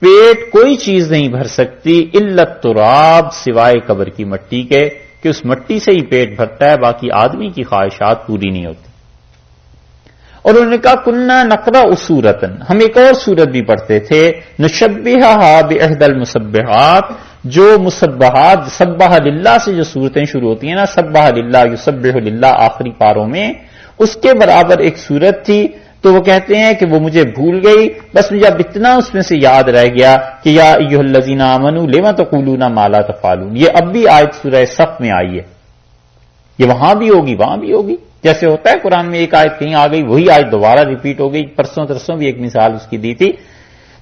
پیٹ کوئی چیز نہیں بھر سکتی الا التراب، سوائے قبر کی مٹی کے، کہ اس مٹی سے ہی پیٹ بھرتا ہے، باقی آدمی کی خواہشات پوری نہیں ہوتی. اور انہوں نے کہا کننا نقرأ سورتن، ہم ایک اور سورت بھی پڑھتے تھے نشبہھا باحدی المسبحات، جو مسبحات سبح للہ سے جو صورتیں شروع ہوتی ہیں نا، سبح للہ یسبح للہ آخری پاروں میں، اس کے برابر ایک سورت تھی. تو وہ کہتے ہیں کہ وہ مجھے بھول گئی، بس مجھے اب اتنا اس میں سے یاد رہ گیا کہ یا ایھا الذین آمنوا لم تقولون ما لا تفعلون. یہ اب بھی آیت سورہ صف میں آئی ہے، یہ وہاں بھی ہوگی وہاں بھی ہوگی. جیسے ہوتا ہے قرآن میں ایک آیت کہیں آ گئی وہی آیت دوبارہ ریپیٹ ہو گئی. پرسوں ترسوں بھی ایک مثال اس کی دی تھی.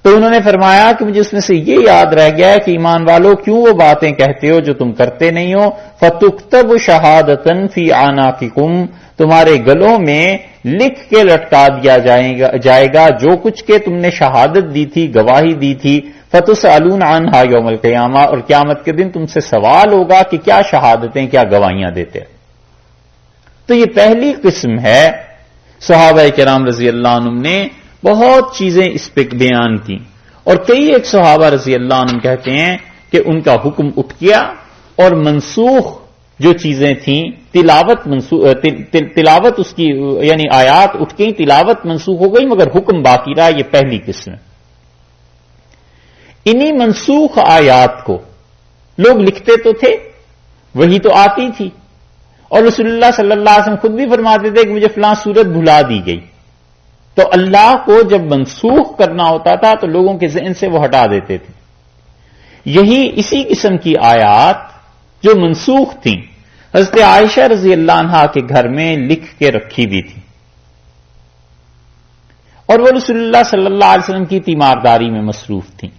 تو انہوں نے فرمایا کہ مجھے اس میں سے یہ یاد رہ گیا ہے کہ ایمان والو کیوں وہ باتیں کہتے ہو جو تم کرتے نہیں ہو. فَتُكْتَبُ شَهَادَةً فِي أَعْنَاقِكُمْ تمہارے گلوں میں لکھ کے لٹکا دیا جائے گا جو کچھ کہ تم نے شہادت دی تھی, گواہی دی تھی. فَتُسْأَلُونَ عَنْهَا يَوْمَ الْقِيَامَةِ اور قیامت کے دن تم سے سوال ہوگا کہ کیا شہادتیں, کیا گواہیاں دیتے. تو یہ پہلی قسم ہے. صحابہ کرام رضی اللہ عنہم نے بہت چیزیں اس پہ بیان کی, اور کئی ایک صحابہ رضی اللہ عنہم کہتے ہیں کہ ان کا حکم اٹھ گیا اور منسوخ جو چیزیں تھیں تلاوت اس کی یعنی آیات اٹھ گئی, تلاوت منسوخ ہو گئی مگر حکم باقی رہا. یہ پہلی قسم ہے. انہی منسوخ آیات کو لوگ لکھتے تو تھے, وہی تو آتی تھی, اور رسول اللہ صلی اللہ علیہ وسلم خود بھی فرماتے تھے کہ مجھے فلاں سورت بھلا دی گئی. تو اللہ کو جب منسوخ کرنا ہوتا تھا تو لوگوں کے ذہن سے وہ ہٹا دیتے تھے. یہی اسی قسم کی آیات جو منسوخ تھیں حضرت عائشہ رضی اللہ عنہا کے گھر میں لکھ کے رکھی بھی تھی, اور وہ رسول اللہ صلی اللہ علیہ وسلم کی تیمارداری میں مصروف تھیں.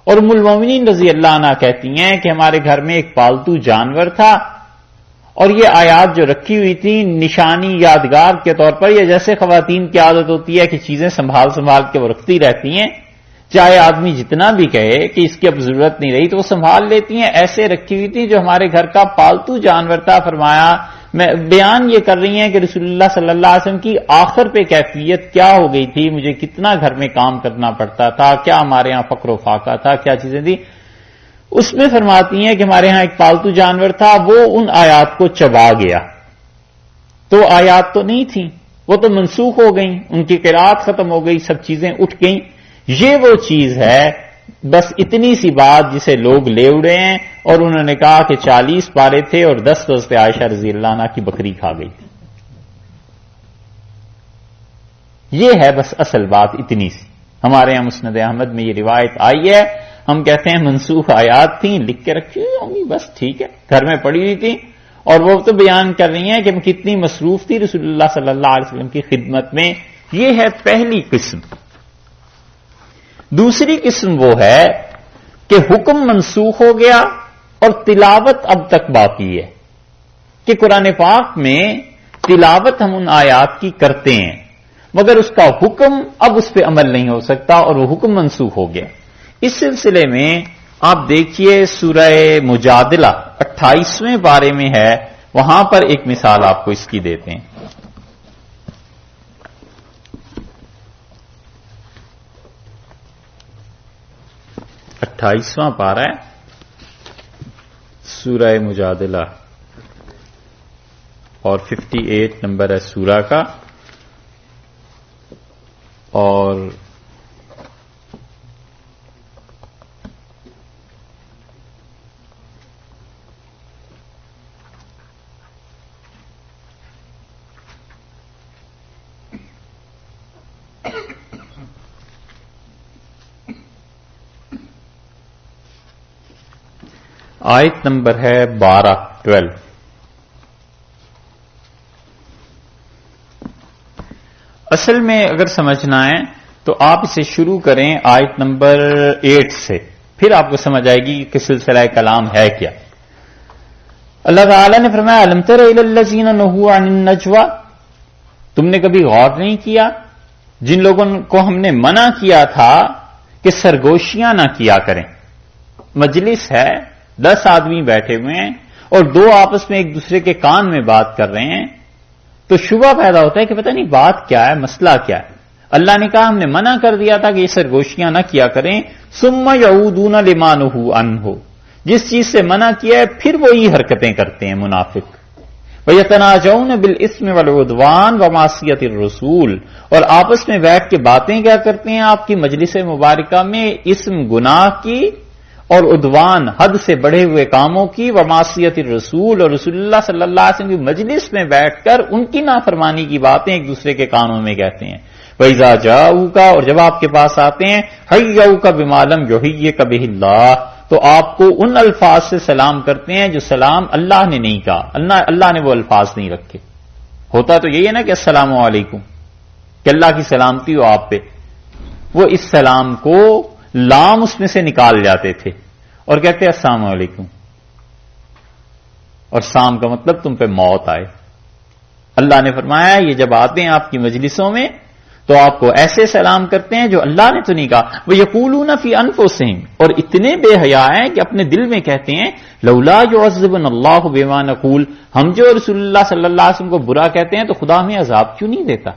اور ام المومنین رضی اللہ عنہا کہتی ہیں کہ ہمارے گھر میں ایک پالتو جانور تھا, اور یہ آیات جو رکھی ہوئی تھی نشانی یادگار کے طور پر, یا جیسے خواتین کی عادت ہوتی ہے کہ چیزیں سنبھال کے وہ رکھتی رہتی ہیں, چاہے آدمی جتنا بھی کہے کہ اس کی اب ضرورت نہیں رہی تو وہ سنبھال لیتی ہیں. ایسے رکھی ہوئی تھی جو ہمارے گھر کا پالتو جانور تھا. فرمایا میں بیان یہ کر رہی ہیں کہ رسول اللہ صلی اللہ علیہ وسلم کی آخر پہ کیفیت کیا ہو گئی تھی, مجھے کتنا گھر میں کام کرنا پڑتا تھا, کیا ہمارے ہاں فقر و فاقہ تھا, کیا چیزیں تھی. اس میں فرماتی ہیں کہ ہمارے ہاں ایک پالتو جانور تھا, وہ ان آیات کو چبا گیا. تو آیات تو نہیں تھیں, وہ تو منسوخ ہو گئیں, ان کی قرات ختم ہو گئی, سب چیزیں اٹھ گئیں. یہ وہ چیز ہے, بس اتنی سی بات جسے لوگ لے اڑے ہیں, اور انہوں نے کہا کہ 40 پارے تھے اور 10 حضرت عائشہ رضی اللہ عنہا کی بکری کھا گئی تھی. یہ ہے بس اصل بات اتنی سی. ہمارے یہاں مسند احمد میں یہ روایت آئی ہے, ہم کہتے ہیں منسوخ آیات تھیں, لکھ کے رکھی ہوئی ہوں گی, بس ٹھیک ہے, گھر میں پڑی ہوئی تھی, اور وہ تو بیان کر رہی ہیں کہ ہم کتنی مصروف تھی رسول اللہ صلی اللہ علیہ وسلم کی خدمت میں. یہ ہے پہلی قسم. دوسری قسم وہ ہے کہ حکم منسوخ ہو گیا اور تلاوت اب تک باقی ہے, کہ قرآن پاک میں تلاوت ہم ان آیات کی کرتے ہیں مگر اس کا حکم اب اس پہ عمل نہیں ہو سکتا, اور وہ حکم منسوخ ہو گیا. اس سلسلے میں آپ دیکھیے سورہ مجادلہ 28ویں پارے میں ہے, وہاں پر ایک مثال آپ کو اس کی دیتے ہیں. 28واں پارہ ہے سورہ مجادلہ, اور 58 نمبر ہے سورہ کا, اور آیت نمبر ہے 12. اصل میں اگر سمجھنا ہے تو آپ اسے شروع کریں آیت نمبر 8 سے, پھر آپ کو سمجھ آئے گی کہ سلسلہ کلام ہے کیا. اللہ تعالی نے فرمایا الم تر الی الذین نہوا عن النجوى, تم نے کبھی غور نہیں کیا جن لوگوں کو ہم نے منع کیا تھا کہ سرگوشیاں نہ کیا کریں. مجلس ہے, 10 آدمی بیٹھے ہوئے ہیں اور 2 آپس میں ایک دوسرے کے کان میں بات کر رہے ہیں, تو شبہ پیدا ہوتا ہے کہ پتہ نہیں بات کیا ہے, مسئلہ کیا ہے. اللہ نے کہا ہم نے منع کر دیا تھا کہ یہ سرگوشیاں نہ کیا کریں. ثم یعودون لما نہوا عنہ, جس چیز سے منع کیا ہے پھر وہی حرکتیں کرتے ہیں منافق. وَيَتَنَاجَوْنَ بِالْإِثْمِ وَالْعُدْوَانِ وَمَعْصِيَتِ الرَّسُولِ, اور آپس میں بیٹھ کے باتیں کیا کرتے ہیں آپ کی مجلس مبارکہ میں, اسم گناہ کی اور عدوان حد سے بڑھے ہوئے کاموں کی, ومعصیت الرسول, اور رسول اللہ صلی اللہ علیہ وسلم کی مجلس میں بیٹھ کر ان کی نافرمانی کی باتیں ایک دوسرے کے کانوں میں کہتے ہیں. وَإِذَا جَاءُوكَ, اور جب آپ کے پاس آتے ہیں, حَيَّوْكَ بِمَا لَمْ يُحْيِّكَ بِهِ اللَّهُ, تو آپ کو ان الفاظ سے سلام کرتے ہیں جو سلام اللہ نے نہیں کہا, اللہ نے وہ الفاظ نہیں رکھے. ہوتا تو یہی ہے نا کہ السلام علیکم، کہ اللہ کی سلامتی ہو آپ پہ. وہ اس سلام کو لام اس میں سے نکال جاتے تھے اور کہتے السلام علیکم، اور سام کا مطلب تم پہ موت آئے. اللہ نے فرمایا یہ جب آتے ہیں آپ کی مجلسوں میں تو آپ کو ایسے سلام کرتے ہیں جو اللہ نے تو نہیں کہا. وہ یقولون فی انفسہم، اور اتنے بے حیا ہیں کہ اپنے دل میں کہتے ہیں لولا یعذبنا اللہ بما نقول، ہم جو رسول اللہ صلی اللہ علیہ وسلم کو برا کہتے ہیں تو خدا ہمیں عذاب کیوں نہیں دیتا،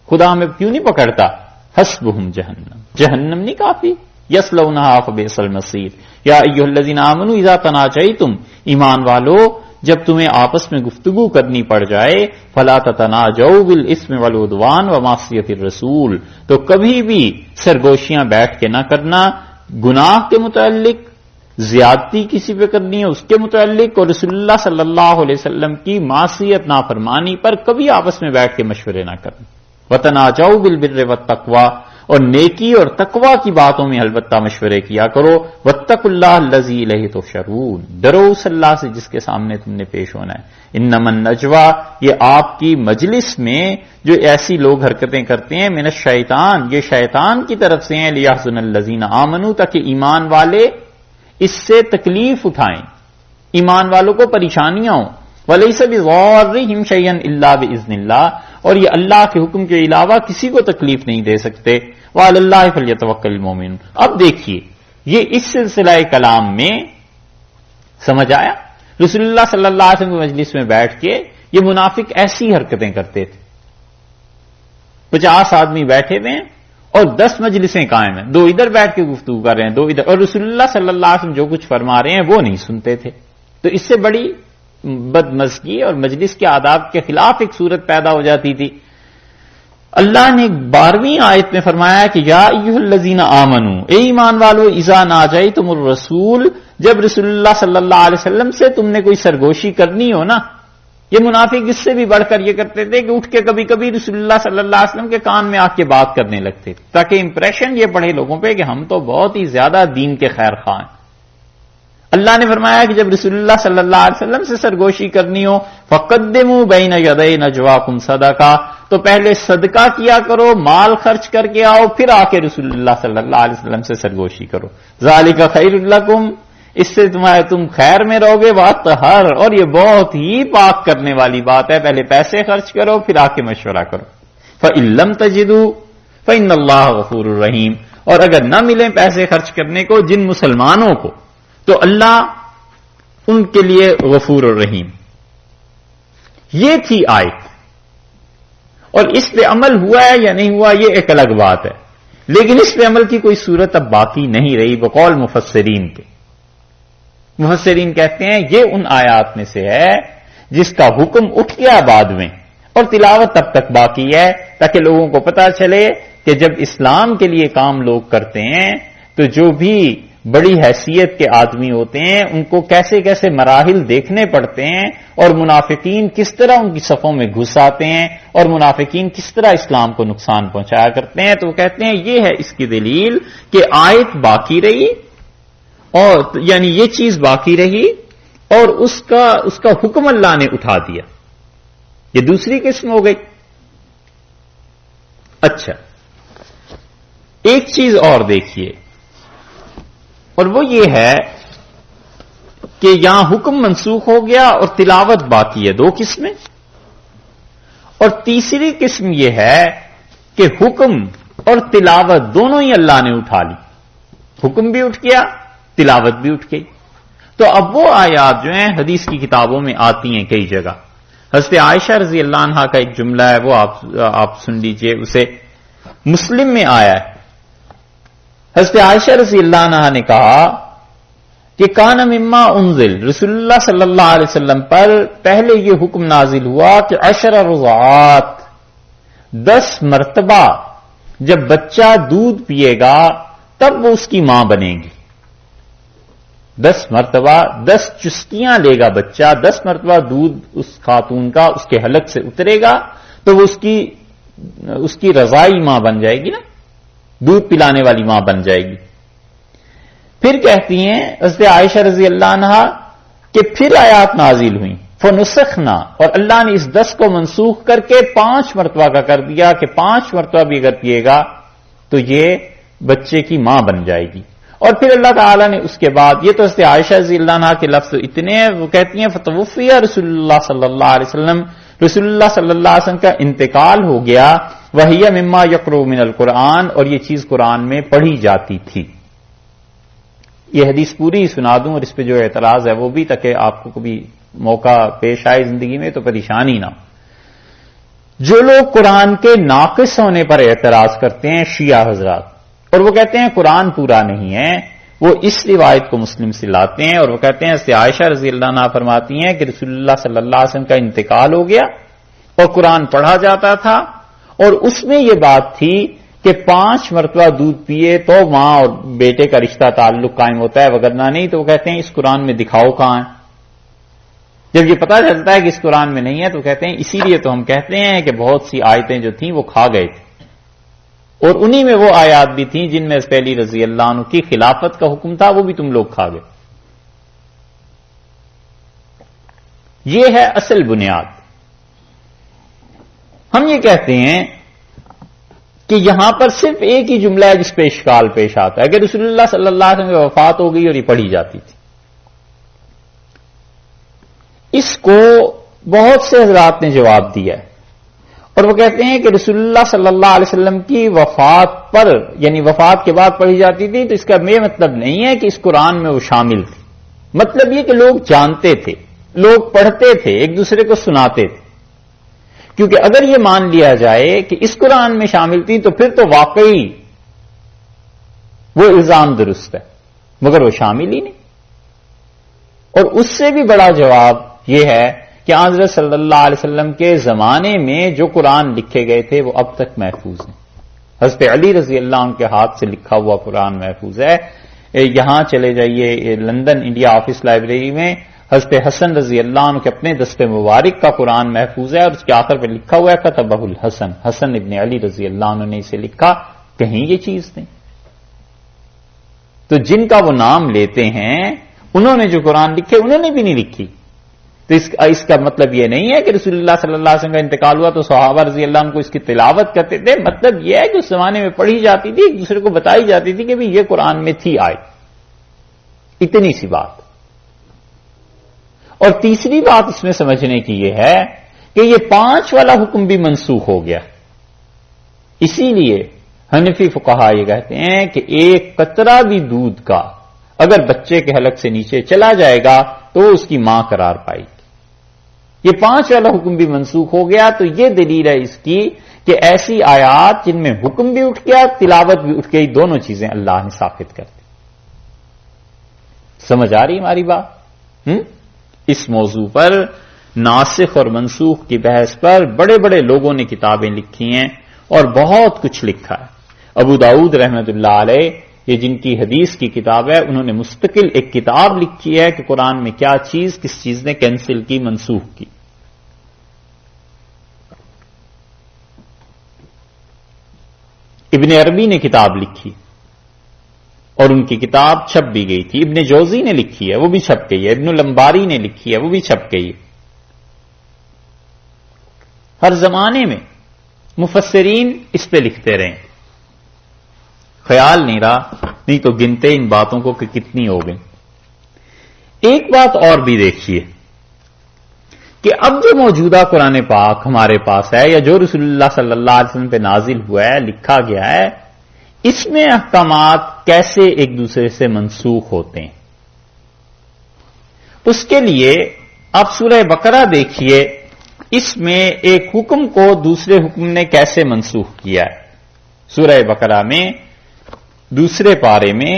خدا ہمیں کیوں نہیں پکڑتا. حسبہم جہنم، جہنم نہیں کافی. یصلونہا فبئس المصیر. یا ایھا الذین آمنوا اذا تناجیتم، ایمان والو جب تمہیں آپس میں گفتگو کرنی پڑ جائے فلا تتناجوا بالاسم والعدوان ومعصیۃ الرسول، تو کبھی بھی سرگوشیاں بیٹھ کے نہ کرنا گناہ کے متعلق، زیادتی کسی پہ کرنی ہے اس کے متعلق، اور رسول اللہ صلی اللہ علیہ وسلم کی معصیت نافرمانی پر کبھی آپس میں بیٹھ کے مشورے نہ کرنا. وتناجوا بالبر والتقوی، اور نیکی اور تقوی کی باتوں میں البتہ مشورے کیا کرو. واتقوا اللہ الذی الیہ تحشرون، ڈرو اس اللہ سے جس کے سامنے تم نے پیش ہونا ہے. انما النجوى، یہ آپ کی مجلس میں جو ایسی لوگ حرکتیں کرتے ہیں، من الشیطان، یہ شیطان کی طرف سے ہیں. لیحزن الذین آمنوا، تاکہ ایمان والے اس سے تکلیف اٹھائیں، ایمان والوں کو پریشانیاں ہوں. ولیس بضارہم شیئا الا باذن اللہ، اور یہ اللہ کے حکم کے علاوہ کسی کو تکلیف نہیں دے سکتے. وعلی اللہ فلیتوکل المؤمنون. اب دیکھیے یہ اس سلسلہ کلام میں سمجھ آیا، رسول اللہ صلی اللہ علیہ وسلم کی مجلس میں بیٹھ کے یہ منافق ایسی حرکتیں کرتے تھے. 50 آدمی بیٹھے ہوئے ہیں اور 10 مجلسیں قائم ہیں، 2 ادھر بیٹھ کے گفتگو کر رہے ہیں، 2 ادھر، اور رسول اللہ صلی اللہ علیہ وسلم جو کچھ فرما رہے ہیں وہ نہیں سنتے تھے. تو اس سے بڑی بدمزگی اور مجلس کے آداب کے خلاف ایک صورت پیدا ہو جاتی تھی. اللہ نے 12ویں آیت میں فرمایا کہ یا ایھا الذین آمنوا، اے ایمان والو، اذا ناجیتم الرسول، جب رسول اللہ صلی اللہ علیہ وسلم سے تم نے کوئی سرگوشی کرنی ہو نا. یہ منافق اس سے بھی بڑھ کر یہ کرتے تھے کہ اٹھ کے کبھی کبھی رسول اللہ صلی اللہ علیہ وسلم کے کان میں آ کے بات کرنے لگتے تھے تاکہ امپریشن یہ پڑے لوگوں پہ کہ ہم تو بہت ہی زیادہ دین کے خیر خواہ ہیں. اللہ نے فرمایا کہ جب رسول اللہ صلی اللہ علیہ وسلم سے سرگوشی کرنی ہو فقدموا بین یدی نجواکم صدقہ، تو پہلے صدقہ کیا کرو، مال خرچ کر کے آؤ، پھر آ کے رسول اللہ صلی اللہ علیہ وسلم سے سرگوشی کرو. ذالک خیر لکم، اس سے تم خیر میں رہو گے. واطہر، اور یہ بہت ہی پاک کرنے والی بات ہے، پہلے پیسے خرچ کرو پھر آ کے مشورہ کرو. فإن لم تجدوا فإن اللہ غفور رحیم، اور اگر نہ ملیں پیسے خرچ کرنے کو جن مسلمانوں کو تو اللہ ان کے لیے غفور الرحیم. یہ تھی آیت، اور اس پہ عمل ہوا ہے یا نہیں ہوا یہ ایک الگ بات ہے، لیکن اس پہ عمل کی کوئی صورت اب باقی نہیں رہی بقول مفسرین کے. مفسرین کہتے ہیں یہ ان آیات میں سے ہے جس کا حکم اٹھ گیا بعد میں اور تلاوت تب تک باقی ہے تاکہ لوگوں کو پتا چلے کہ جب اسلام کے لیے کام لوگ کرتے ہیں تو جو بھی بڑی حیثیت کے آدمی ہوتے ہیں ان کو کیسے کیسے مراحل دیکھنے پڑتے ہیں، اور منافقین کس طرح ان کی صفوں میں گھس آتے ہیں، اور منافقین کس طرح اسلام کو نقصان پہنچایا کرتے ہیں. تو وہ کہتے ہیں یہ ہے اس کی دلیل کہ آیت باقی رہی، اور یعنی یہ چیز باقی رہی اور اس کا حکم اللہ نے اٹھا دیا. یہ دوسری قسم ہو گئی. اچھا ایک چیز اور دیکھیے، اور وہ یہ ہے کہ یہاں حکم منسوخ ہو گیا اور تلاوت باقی ہے. 2 قسمیں. اور تیسری قسم یہ ہے کہ حکم اور تلاوت دونوں ہی اللہ نے اٹھا لی، حکم بھی اٹھ گیا، تلاوت بھی اٹھ گئی. تو اب وہ آیات جو ہیں حدیث کی کتابوں میں آتی ہیں کئی جگہ. حضرت عائشہ رضی اللہ عنہا کا ایک جملہ ہے، وہ آپ سن لیجئے، اسے مسلم میں آیا ہے. حضرت عائشہ رضی اللہ عنہا نے کہا کہ کان مما انزل، رسول اللہ صلی اللہ علیہ وسلم پر پہلے یہ حکم نازل ہوا کہ 10 رضعات، 10 مرتبہ جب بچہ دودھ پیے گا تب وہ اس کی ماں بنے گی. 10 مرتبہ 10 چسکیاں لے گا بچہ، 10 مرتبہ دودھ اس خاتون کا اس کے حلق سے اترے گا تو وہ اس کی رضائی ماں بن جائے گی نا، دودھ پلانے والی ماں بن جائے گی. پھر کہتی ہیں حضرت عائشہ رضی اللہ عنہا کہ پھر آیات نازل ہوئیں فنسخنا، اور اللہ نے اس 10 کو منسوخ کر کے 5 مرتبہ کا کر دیا کہ 5 مرتبہ بھی اگر پیے گا تو یہ بچے کی ماں بن جائے گی. اور پھر اللہ تعالیٰ نے اس کے بعد، یہ تو حضرت عائشہ رضی اللہ عنہا کے لفظ اتنے ہیں، وہ کہتی ہیں فتوفی رسول اللہ صلی اللہ علیہ وسلم، رسول اللہ صلی اللہ علیہ وسلم کا انتقال ہو گیا، وہی مما یقرؤ من القرآن، اور یہ چیز قرآن میں پڑھی جاتی تھی. یہ حدیث پوری سنا دوں اور اس پہ جو اعتراض ہے وہ بھی، تاکہ آپ کو کبھی موقع پیش آئے زندگی میں تو پریشانی نہ ہو. جو لوگ قرآن کے ناقص ہونے پر اعتراض کرتے ہیں شیعہ حضرات، اور وہ کہتے ہیں قرآن پورا نہیں ہے، وہ اس روایت کو مسلم سے لاتے ہیں اور وہ کہتے ہیں حضرت عائشہ رضی اللہ عنہا فرماتی ہیں کہ رسول اللہ صلی اللہ علیہ وسلم کا انتقال ہو گیا اور قرآن پڑھا جاتا تھا، اور اس میں یہ بات تھی کہ 5 مرتبہ دودھ پیے تو ماں اور بیٹے کا رشتہ تعلق قائم ہوتا ہے، وگرنہ نہیں. تو وہ کہتے ہیں اس قرآن میں دکھاؤ کہاں ہے. جب یہ پتا چلتا ہے کہ اس قرآن میں نہیں ہے تو کہتے ہیں اسی لیے تو ہم کہتے ہیں کہ بہت سی آیتیں جو تھیں وہ کھا گئے تھے، اور انہی میں وہ آیات بھی تھیں جن میں پہلی رضی اللہ عنہ کی خلافت کا حکم تھا، وہ بھی تم لوگ کھا گئے. یہ ہے اصل بنیاد. ہم یہ کہتے ہیں کہ یہاں پر صرف ایک ہی جملہ ہے جس پہ اشکال پیش آتا ہے کہ رسول اللہ صلی اللہ علیہ وسلم کی وفات ہو گئی اور یہ پڑھی جاتی تھی. اس کو بہت سے حضرات نے جواب دیا ہے اور وہ کہتے ہیں کہ رسول اللہ صلی اللہ علیہ وسلم کی وفات پر، یعنی وفات کے بعد پڑھی جاتی تھی، تو اس کا یہ مطلب نہیں ہے کہ اس قرآن میں وہ شامل تھی. مطلب یہ کہ لوگ جانتے تھے، لوگ پڑھتے تھے، ایک دوسرے کو سناتے تھے. کیونکہ اگر یہ مان لیا جائے کہ اس قرآن میں شامل تھی تو پھر تو واقعی وہ الزام درست ہے، مگر وہ شامل ہی نہیں. اور اس سے بھی بڑا جواب یہ ہے کہ حضرت صلی اللہ علیہ وسلم کے زمانے میں جو قرآن لکھے گئے تھے وہ اب تک محفوظ ہیں. حضرت علی رضی اللہ عنہ کے ہاتھ سے لکھا ہوا قرآن محفوظ ہے. یہاں چلے جائیے لندن انڈیا آفس لائبریری میں حضرت حسن رضی اللہ عنہ کے اپنے دست مبارک کا قرآن محفوظ ہے، اور اس کے آخر پہ لکھا ہوا ہے کتبہ الحسن، حسن ابن علی رضی اللہ عنہ نے اسے لکھا. کہیں یہ چیز نہیں. تو جن کا وہ نام لیتے ہیں انہوں نے جو قرآن لکھے انہوں نے بھی نہیں لکھی. تو اس کا مطلب یہ نہیں ہے کہ رسول اللہ صلی اللہ علیہ وسلم کا انتقال ہوا تو صحابہ رضی اللہ عنہ کو اس کی تلاوت کرتے تھے. مطلب یہ ہے کہ اس زمانے میں پڑھی جاتی تھی، ایک دوسرے کو بتائی جاتی تھی کہ بھی یہ قرآن میں تھی آئی. اتنی سی بات. اور تیسری بات اس میں سمجھنے کی یہ ہے کہ یہ 5 والا حکم بھی منسوخ ہو گیا. اسی لیے حنفی فقہا یہ کہتے ہیں کہ ایک قطرہ بھی دودھ کا اگر بچے کے حلق سے نیچے چلا جائے گا تو وہ اس کی ماں قرار پائے گی. یہ 5 والا حکم بھی منسوخ ہو گیا. تو یہ دلیل ہے اس کی کہ ایسی آیات جن میں حکم بھی اٹھ گیا، تلاوت بھی اٹھ گئی، دونوں چیزیں اللہ نے ثابت کر دی. سمجھ آ رہی ہماری بات؟ اس موضوع پر ناسخ اور منسوخ کی بحث پر بڑے بڑے لوگوں نے کتابیں لکھی ہیں اور بہت کچھ لکھا ہے. ابو داؤد رحمت اللہ علیہ، یہ جن کی حدیث کی کتاب ہے، انہوں نے مستقل ایک کتاب لکھی ہے کہ قرآن میں کیا چیز کس چیز نے کینسل کی، منسوخ کی. ابن عربی نے کتاب لکھی اور ان کی کتاب چھپ بھی گئی تھی. ابن جوزی نے لکھی ہے، وہ بھی چھپ گئی ہے. ابن الانباری نے لکھی ہے، وہ بھی چھپ گئی ہے. ہر زمانے میں مفسرین اس پہ لکھتے رہے. خیال نہیں رہا، نہیں تو گنتے ان باتوں کو کہ کتنی ہو گئی. ایک بات اور بھی دیکھیے کہ اب جو موجودہ قرآن پاک ہمارے پاس ہے یا جو رسول اللہ صلی اللہ علیہ وسلم پہ نازل ہوا ہے، لکھا گیا ہے، اس میں احکامات کیسے ایک دوسرے سے منسوخ ہوتے ہیں. اس کے لیے آپ سورہ بقرہ دیکھیے، اس میں ایک حکم کو دوسرے حکم نے کیسے منسوخ کیا ہے. سورہ بقرہ میں دوسرے پارے میں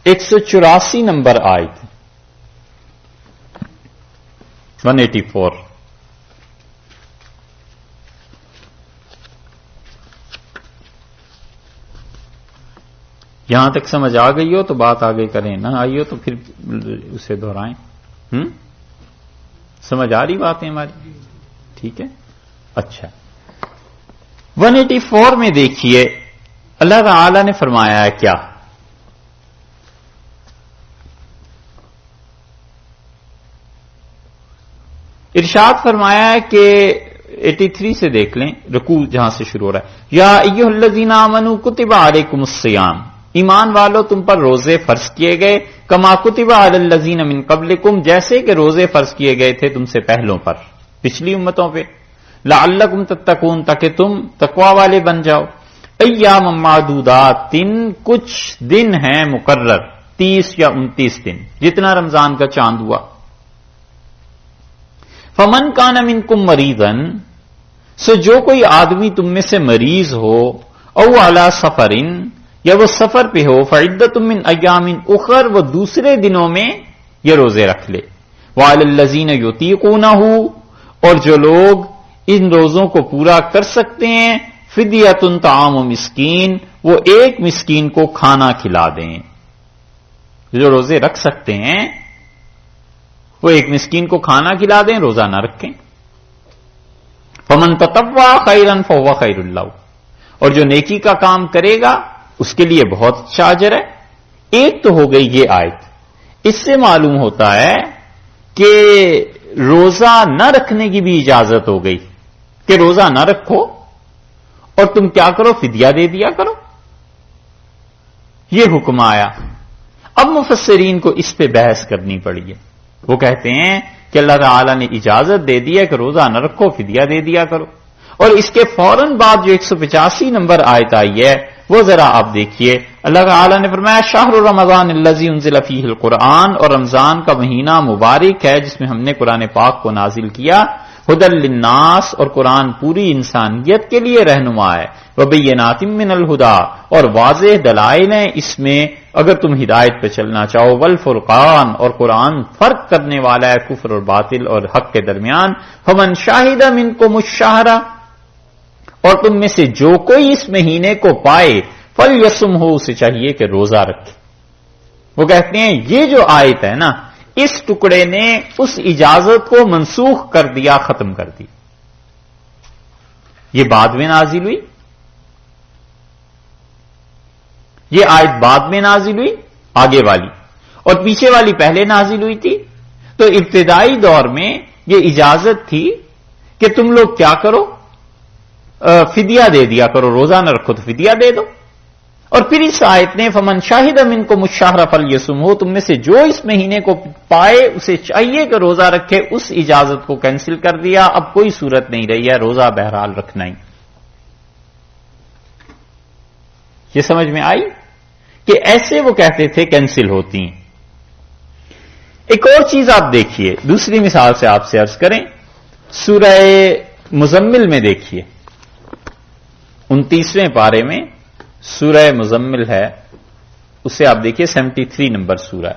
184 نمبر آیت 184. یہاں تک سمجھ آ گئی ہو تو بات آگے کریں، نہ آئی ہو تو پھر اسے دہرائیں. سمجھ آ رہی باتیں ہماری؟ ٹھیک ہے. اچھا، 184 میں دیکھیے اللہ تعالی نے فرمایا ہے کیا؟ ارشاد فرمایا ہے کہ 83 سے دیکھ لیں، رکوع جہاں سے شروع ہو رہا ہے، یا ایھا الذین آمنوا کتب علیکم الصیام، ایمان والو تم پر روزے فرض کیے گئے، کما کتب علی الذین من قبلکم، جیسے کہ روزے فرض کیے گئے تھے تم سے پہلوں پر، پچھلی امتوں پہ، لعلکم تتقون، تاکہ تم تقوی والے بن جاؤ، ایام معدودات، کچھ دن ہیں مقرر، 30 یا 29 دن، جتنا رمضان کا چاند ہوا، فمن کان منکم مریضا، سو جو کوئی آدمی تم میں سے مریض ہو، او علی سفر، یا وہ سفر پہ ہو، فعدۃ من ایام اخر، وہ دوسرے دنوں میں یہ روزے رکھ لے، وعلی الذین یطیقونہ، اور جو لوگ ان روزوں کو پورا کر سکتے ہیں، فدیۃ طعام مسکین، وہ ایک مسکین کو کھانا کھلا دیں، جو روزے رکھ سکتے ہیں وہ ایک مسکین کو کھانا کھلا دیں، روزہ نہ رکھیں، فمن تطوع خیرا فهو خیر له، اور جو نیکی کا کام کرے گا اس کے لیے بہت اچھا اجر ہے۔ ایک تو ہو گئی یہ آیت، اس سے معلوم ہوتا ہے کہ روزہ نہ رکھنے کی بھی اجازت ہو گئی، کہ روزہ نہ رکھو اور تم کیا کرو، فدیہ دے دیا کرو، یہ حکم آیا۔ اب مفسرین کو اس پہ بحث کرنی پڑی ہے، وہ کہتے ہیں کہ اللہ تعالیٰ نے اجازت دے دی ہے کہ روزہ نہ رکھو، فدیہ دے دیا کرو، اور اس کے فوراً بعد جو 185 نمبر آیت آئی ہے وہ ذرا آپ دیکھیے، اللہ تعالیٰ نے فرمایا شہر رمضان الذی انزل فیہ القرآن، اور رمضان کا مہینہ مبارک ہے جس میں ہم نے قرآن پاک کو نازل کیا، ہدی للناس، اور قرآن پوری انسانیت کے لیے رہنما ہے، وبینات من الہدی، اور واضح دلائل ہیں اس میں اگر تم ہدایت پہ چلنا چاہو، والفرقان، اور قرآن فرق کرنے والا ہے کفر اور باطل اور حق کے درمیان، فمن شاہد منکم الشہر، اور تم میں سے جو کوئی اس مہینے کو پائے، فلیصمہ، اسے چاہیے کہ روزہ رکھے۔ وہ کہتے ہیں یہ جو آیت ہے نا، اس ٹکڑے نے اس اجازت کو منسوخ کر دیا، ختم کر دی، یہ بعد میں نازل ہوئی، یہ آیت بعد میں نازل ہوئی آگے والی، اور پیچھے والی پہلے نازل ہوئی تھی۔ تو ابتدائی دور میں یہ اجازت تھی کہ تم لوگ کیا کرو، فدیہ دے دیا کرو، روزہ نہ رکھو تو فدیہ دے دو، اور پھر اس آیت نے فمن شاہد منکم الشہر فلیصمہ، تم میں سے جو اس مہینے کو پائے اسے چاہیے کہ روزہ رکھے، اس اجازت کو کینسل کر دیا، اب کوئی صورت نہیں رہی ہے، روزہ بہرحال رکھنا ہی۔ یہ سمجھ میں آئی کہ ایسے وہ کہتے تھے کینسل ہوتی ہیں۔ ایک اور چیز آپ دیکھیے، دوسری مثال سے آپ سے عرض کریں، سورہ مزمل میں دیکھیے، 29ویں پارے میں سورہ مزمل ہے، اسے آپ دیکھیے 73 نمبر سورہ،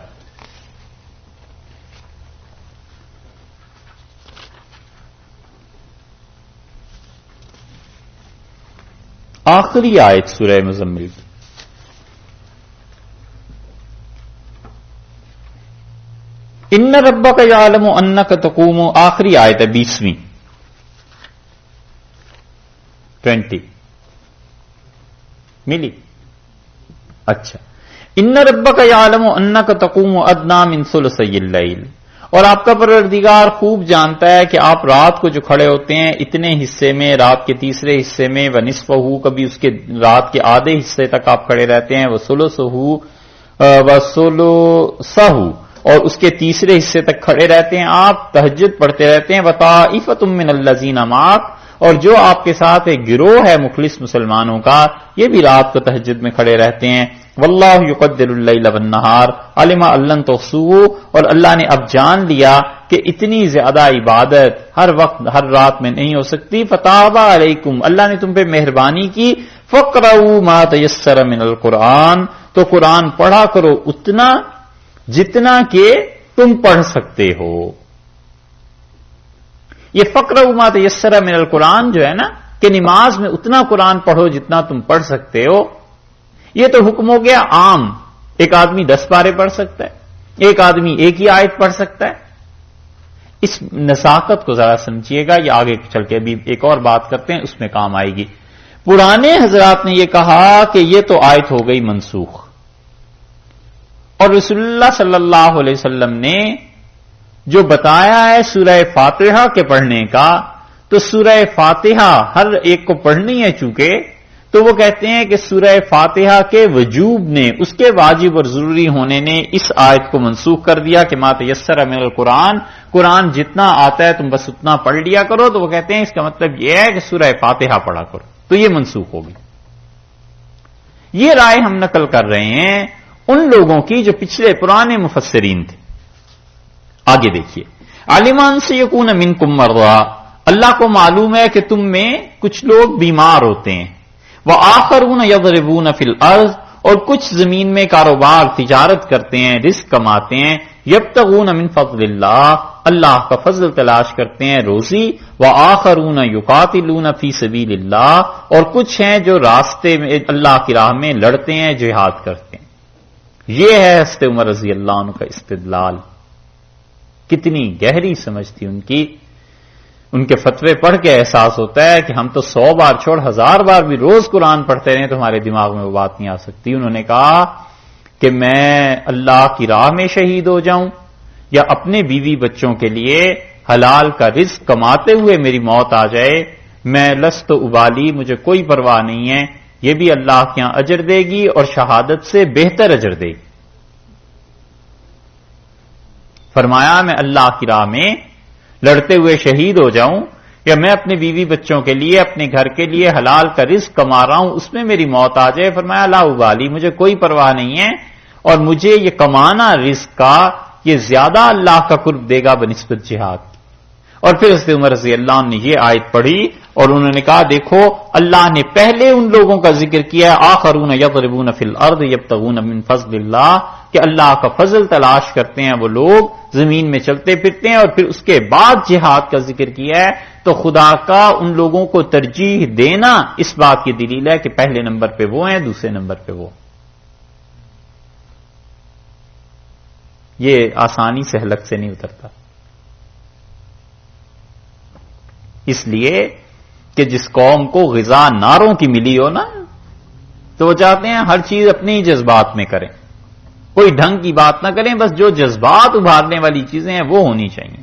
آخری آیت سورہ مزمل کی، ان ربک یعلم انک تقوم، آخری آیت ہے 20ویں 20 ملی، اچھا، ان ربک یعلم انک تقوم ادنی من ثلثی اللیل، اور آپ کا پروردگار خوب جانتا ہے کہ آپ رات کو جو کھڑے ہوتے ہیں اتنے حصے میں، رات کے تیسرے حصے میں، ونصفہ، کبھی اس کے رات کے آدھے حصے تک آپ کھڑے رہتے ہیں، وثلثہ وثلثہ، اور اس کے تیسرے حصے تک کھڑے رہتے ہیں، آپ تہجد پڑھتے رہتے ہیں، وطائفۃ من الذین معک، اور جو آپ کے ساتھ ایک گروہ ہے مخلص مسلمانوں کا، یہ بھی رات کو تہجد میں کھڑے رہتے ہیں، واللہ یقدر اللیل والنہار علم ان لن تحصوہ، اور اللہ نے اب جان لیا کہ اتنی زیادہ عبادت ہر وقت ہر رات میں نہیں ہو سکتی، فتاب علیکم، اللہ نے تم پہ مہربانی کی، فقرؤوا ما تیسر من القرآن، تو قرآن پڑھا کرو اتنا جتنا کہ تم پڑھ سکتے ہو۔ یہ فقرؤوا ما تیسر من القرآن جو ہے نا، کہ نماز میں اتنا قرآن پڑھو جتنا تم پڑھ سکتے ہو، یہ تو حکم ہو گیا عام، ایک آدمی 10 پارے پڑھ سکتا ہے، ایک آدمی ایک ہی آیت پڑھ سکتا ہے۔ اس نزاکت کو ذرا سمجھیے گا، یہ آگے چل کے ابھی ایک اور بات کرتے ہیں، اس میں کام آئے گی۔ پرانے حضرات نے یہ کہا کہ یہ تو آیت ہو گئی منسوخ، اور رسول اللہ صلی اللہ علیہ وسلم نے جو بتایا ہے سورہ فاتحہ کے پڑھنے کا، تو سورہ فاتحہ ہر ایک کو پڑھنی ہے چونکہ، تو وہ کہتے ہیں کہ سورہ فاتحہ کے وجوب نے، اس کے واجب اور ضروری ہونے نے اس آیت کو منسوخ کر دیا کہ ما تیسر من القرآن، قرآن جتنا آتا ہے تم بس اتنا پڑھ لیا کرو. تو وہ کہتے ہیں اس کا مطلب یہ ہے کہ سورہ فاتحہ پڑھا کرو، تو یہ منسوخ ہوگی. یہ رائے ہم نقل کر رہے ہیں ان لوگوں کی جو پچھلے پرانے مفسرین تھے. آگے دیکھیے، عالمان سے یکون منکم مرضی، اللہ کو معلوم ہے کہ تم میں کچھ لوگ بیمار ہوتے ہیں. وآخرون یضربون فی الارض، اور کچھ زمین میں کاروبار تجارت کرتے ہیں، رزق کماتے ہیں. یبتغون من فضل اللہ، اللہ کا فضل تلاش کرتے ہیں، روزی. وآخرون یقاتلون فی سبیل اللہ، اور کچھ ہیں جو راستے میں اللہ کی راہ میں لڑتے ہیں، جہاد کرتے ہیں. یہ ہے حضرت عمر رضی اللہ عنہ کا استدلال. کتنی گہری سمجھ تھی ان کی. ان کے فتوے پڑھ کے احساس ہوتا ہے کہ ہم تو 100 بار چھوڑ 1000 بار بھی روز قرآن پڑھتے رہے تو ہمارے دماغ میں وہ بات نہیں آ سکتی. انہوں نے کہا کہ میں اللہ کی راہ میں شہید ہو جاؤں یا اپنے بیوی بچوں کے لیے حلال کا رزق کماتے ہوئے میری موت آ جائے، میں لست ابالی، مجھے کوئی پرواہ نہیں ہے. یہ بھی اللہ کے یہاں اجر دے گی اور شہادت سے بہتر اجر دے گی. فرمایا میں اللہ کی راہ میں لڑتے ہوئے شہید ہو جاؤں یا میں اپنے بیوی بچوں کے لیے، اپنے گھر کے لیے حلال کا رزق کما رہا ہوں، اس میں میری موت آ جائے. فرمایا لا ابالی، مجھے کوئی پرواہ نہیں ہے، اور مجھے یہ کمانا رزق کا یہ زیادہ اللہ کا قرب دے گا بنسبت جہاد. اور پھر حضرت عمر رضی اللہ عنہ نے یہ آیت پڑھی اور انہوں نے کہا دیکھو اللہ نے پہلے ان لوگوں کا ذکر کیا، آخرون یضربون فی الارض یبتغون من فضل اللہ، کہ اللہ کا فضل تلاش کرتے ہیں وہ لوگ، زمین میں چلتے پھرتے ہیں، اور پھر اس کے بعد جہاد کا ذکر کیا ہے. تو خدا کا ان لوگوں کو ترجیح دینا اس بات کی دلیل ہے کہ پہلے نمبر پہ وہ ہیں، دوسرے نمبر پہ وہ. یہ آسانی سے حلق سے نہیں اترتا، اس لیے کہ جس قوم کو غذا ناروں کی ملی ہو نا، تو وہ چاہتے ہیں ہر چیز اپنے ہی جذبات میں کریں، کوئی ڈھنگ کی بات نہ کریں، بس جو جذبات ابھارنے والی چیزیں ہیں وہ ہونی چاہیے.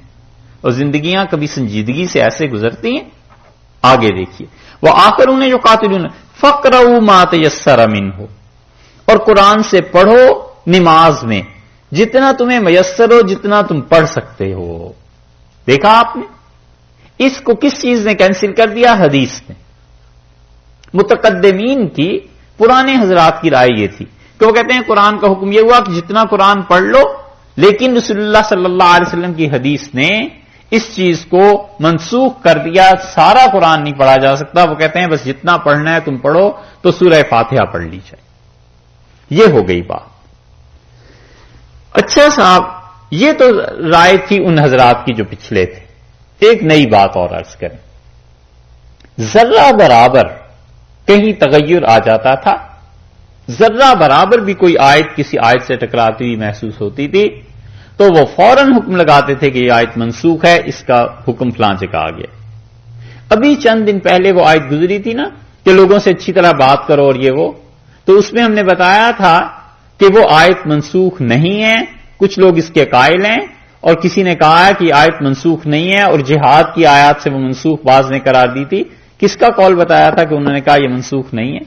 اور زندگیاں کبھی سنجیدگی سے ایسے گزرتی ہیں. آگے دیکھیے، وہ آخر انہیں جو قاتلون فقرؤ ما تیسر منہ، اور قرآن سے پڑھو نماز میں جتنا تمہیں میسر ہو، جتنا تم پڑھ سکتے ہو. دیکھا آپ نے اس کو کس چیز نے کینسل کر دیا؟ حدیث نے. متقدمین کی، پرانے حضرات کی رائے یہ تھی کہ وہ کہتے ہیں قرآن کا حکم یہ ہوا کہ جتنا قرآن پڑھ لو، لیکن رسول اللہ صلی اللہ علیہ وسلم کی حدیث نے اس چیز کو منسوخ کر دیا، سارا قرآن نہیں پڑھا جا سکتا. وہ کہتے ہیں بس جتنا پڑھنا ہے تم پڑھو، تو سورہ فاتحہ پڑھ لی جائے. یہ ہو گئی بات. اچھا صاحب، یہ تو رائے تھی ان حضرات کی جو پچھلے تھے. ایک نئی بات اور عرض کریں، ذرہ برابر کہیں تغیر آ جاتا تھا، ذرہ برابر بھی کوئی آیت کسی آیت سے ٹکراتی ہوئی محسوس ہوتی تھی، تو وہ فوراً حکم لگاتے تھے کہ یہ آیت منسوخ ہے، اس کا حکم فلاں جگہ آ گیا. ابھی چند دن پہلے وہ آیت گزری تھی نا کہ لوگوں سے اچھی طرح بات کرو اور یہ وہ، تو اس میں ہم نے بتایا تھا کہ وہ آیت منسوخ نہیں ہے. کچھ لوگ اس کے قائل ہیں اور کسی نے کہا ہے کہ آیت منسوخ نہیں ہے، اور جہاد کی آیات سے وہ منسوخ باز نے قرار دی تھی. کس کا قول بتایا تھا کہ انہوں نے کہا یہ منسوخ نہیں ہے؟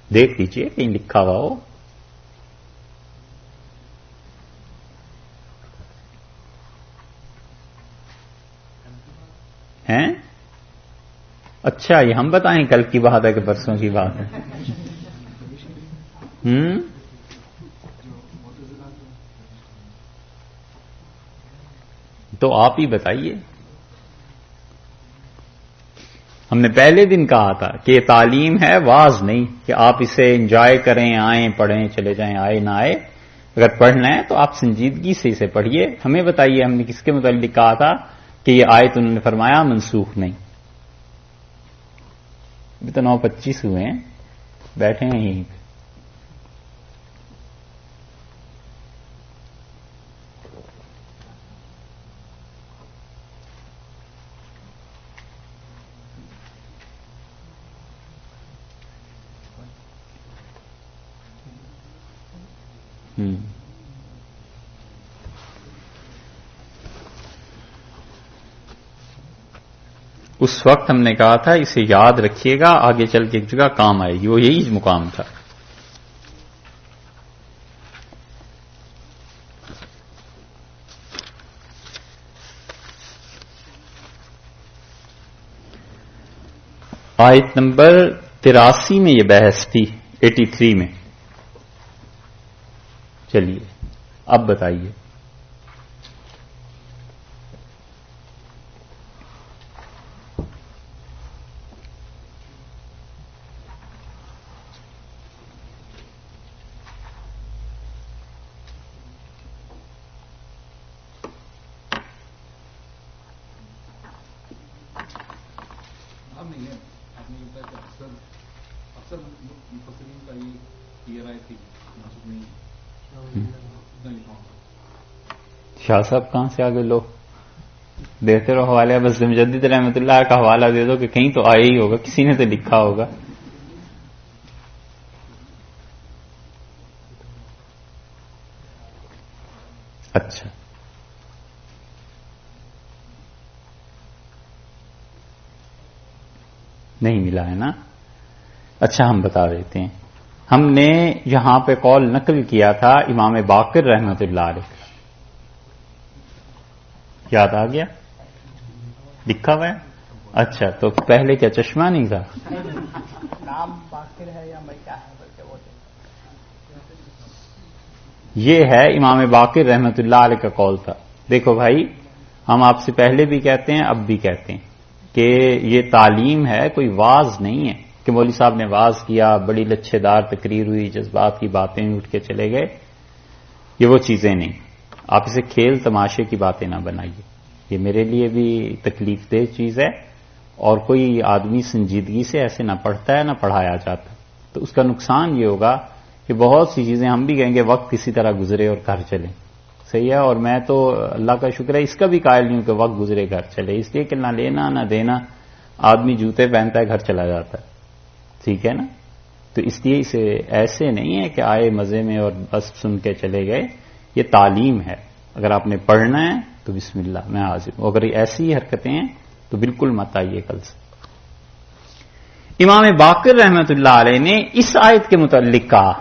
دیکھ لیجئے کہیں لکھا ہوا ہو. ہیں؟ اچھا، یہ ہم بتائیں کل کی بات ہے کہ پرسوں کی بات ہے؟ تو آپ ہی بتائیے. ہم نے پہلے دن کہا تھا کہ یہ تعلیم ہے، واز نہیں کہ آپ اسے انجوائے کریں، آئیں پڑھیں چلے جائیں، آئے نہ آئے. اگر پڑھنا ہے تو آپ سنجیدگی سے اسے پڑھیے. ہمیں بتائیے ہم نے کس کے متعلق کہا تھا کہ یہ آیت انہوں نے فرمایا منسوخ نہیں. ابھی تو 9:25 ہوئے ہیں، بیٹھے ہیں یہیں پہ. اس وقت ہم نے کہا تھا اسے یاد رکھیے گا، آگے چل کے ایک جگہ کام آئے گی، وہ یہی مقام تھا۔ آیت نمبر 83 میں یہ بحث تھی، 83 میں۔ چلیے اب بتائیے۔ شاہ صاحب کہاں سے آگے لو دیتے رہو حوالے، بس مجدد رحمت اللہ کا حوالہ دے دو کہ کہیں تو آیا ہی ہوگا، کسی نے تو لکھا ہوگا۔ اچھا نہیں ملا ہے نا؟ اچھا ہم بتا دیتے ہیں، ہم نے یہاں پہ قول نقل کیا تھا امام باقر رحمت اللہ علیہ، یاد آ گیا؟ لکھا ہوا ہے؟ اچھا تو پہلے کیا چشمہ نہیں تھا؟ نام باقر ہے یا میں کیا ہے؟ یہ ہے امام باقر رحمت اللہ علیہ کا قول تھا۔ دیکھو بھائی، ہم آپ سے پہلے بھی کہتے ہیں اب بھی کہتے ہیں کہ یہ تعلیم ہے، کوئی واز نہیں ہے کہ مولوی صاحب نے واز کیا، بڑی لچھے دار تقریر ہوئی، جذبات کی باتیں اٹھ کے چلے گئے، یہ وہ چیزیں نہیں۔ آپ اسے کھیل تماشے کی باتیں نہ بنائیے، یہ میرے لیے بھی تکلیف دہ چیز ہے، اور کوئی آدمی سنجیدگی سے ایسے نہ پڑھتا ہے نہ پڑھایا جاتا، تو اس کا نقصان یہ ہوگا کہ بہت سی چیزیں ہم بھی کہیں گے وقت کسی طرح گزرے اور گھر چلے، صحیح ہے، اور میں تو اللہ کا شکر ہے اس کا بھی قائل نہیں ہوں کہ وقت گزرے گھر چلے، اس لیے کہ نہ لینا نہ دینا، آدمی جوتے پہنتا ہے گھر چلا جاتا ہے، ٹھیک ہے نا؟ تو اس لیے اسے ایسے نہیں ہے کہ آئے مزے میں اور بس سن کے چلے گئے، یہ تعلیم ہے، اگر آپ نے پڑھنا ہے تو بسم اللہ میں حاضر ہوں، اگر ایسی حرکتیں ہیں تو بالکل مت آئیے کل سے۔ امام باقر رحمت اللہ علیہ نے اس آیت کے متعلق کہا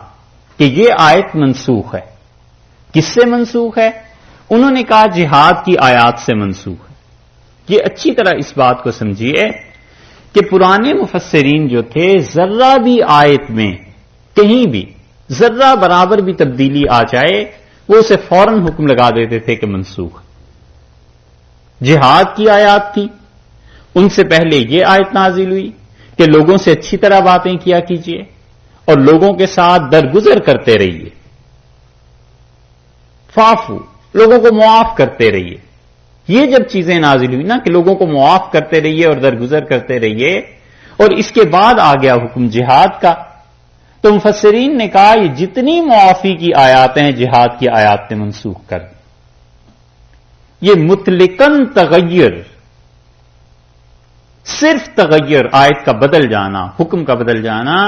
کہ یہ آیت منسوخ ہے۔ کس سے منسوخ ہے؟ انہوں نے کہا جہاد کی آیات سے منسوخ ہے۔ یہ اچھی طرح اس بات کو سمجھیے کہ پرانے مفسرین جو تھے، ذرہ بھی آیت میں کہیں بھی ذرہ برابر بھی تبدیلی آ جائے وہ اسے فوراً حکم لگا دیتے تھے کہ منسوخ۔ جہاد کی آیات تھی، ان سے پہلے یہ آیت نازل ہوئی کہ لوگوں سے اچھی طرح باتیں کیا کیجیے اور لوگوں کے ساتھ درگزر کرتے رہیے، فافو، لوگوں کو معاف کرتے رہیے۔ یہ جب چیزیں نازل ہوئی نا کہ لوگوں کو معاف کرتے رہیے اور درگزر کرتے رہیے، اور اس کے بعد آ گیا حکم جہاد کا، تو مفسرین نے کہا یہ جتنی معافی کی آیات ہیں جہاد کی آیات نے منسوخ کر دی۔ یہ مطلقاً تغیر، صرف تغیر، آیت کا بدل جانا، حکم کا بدل جانا،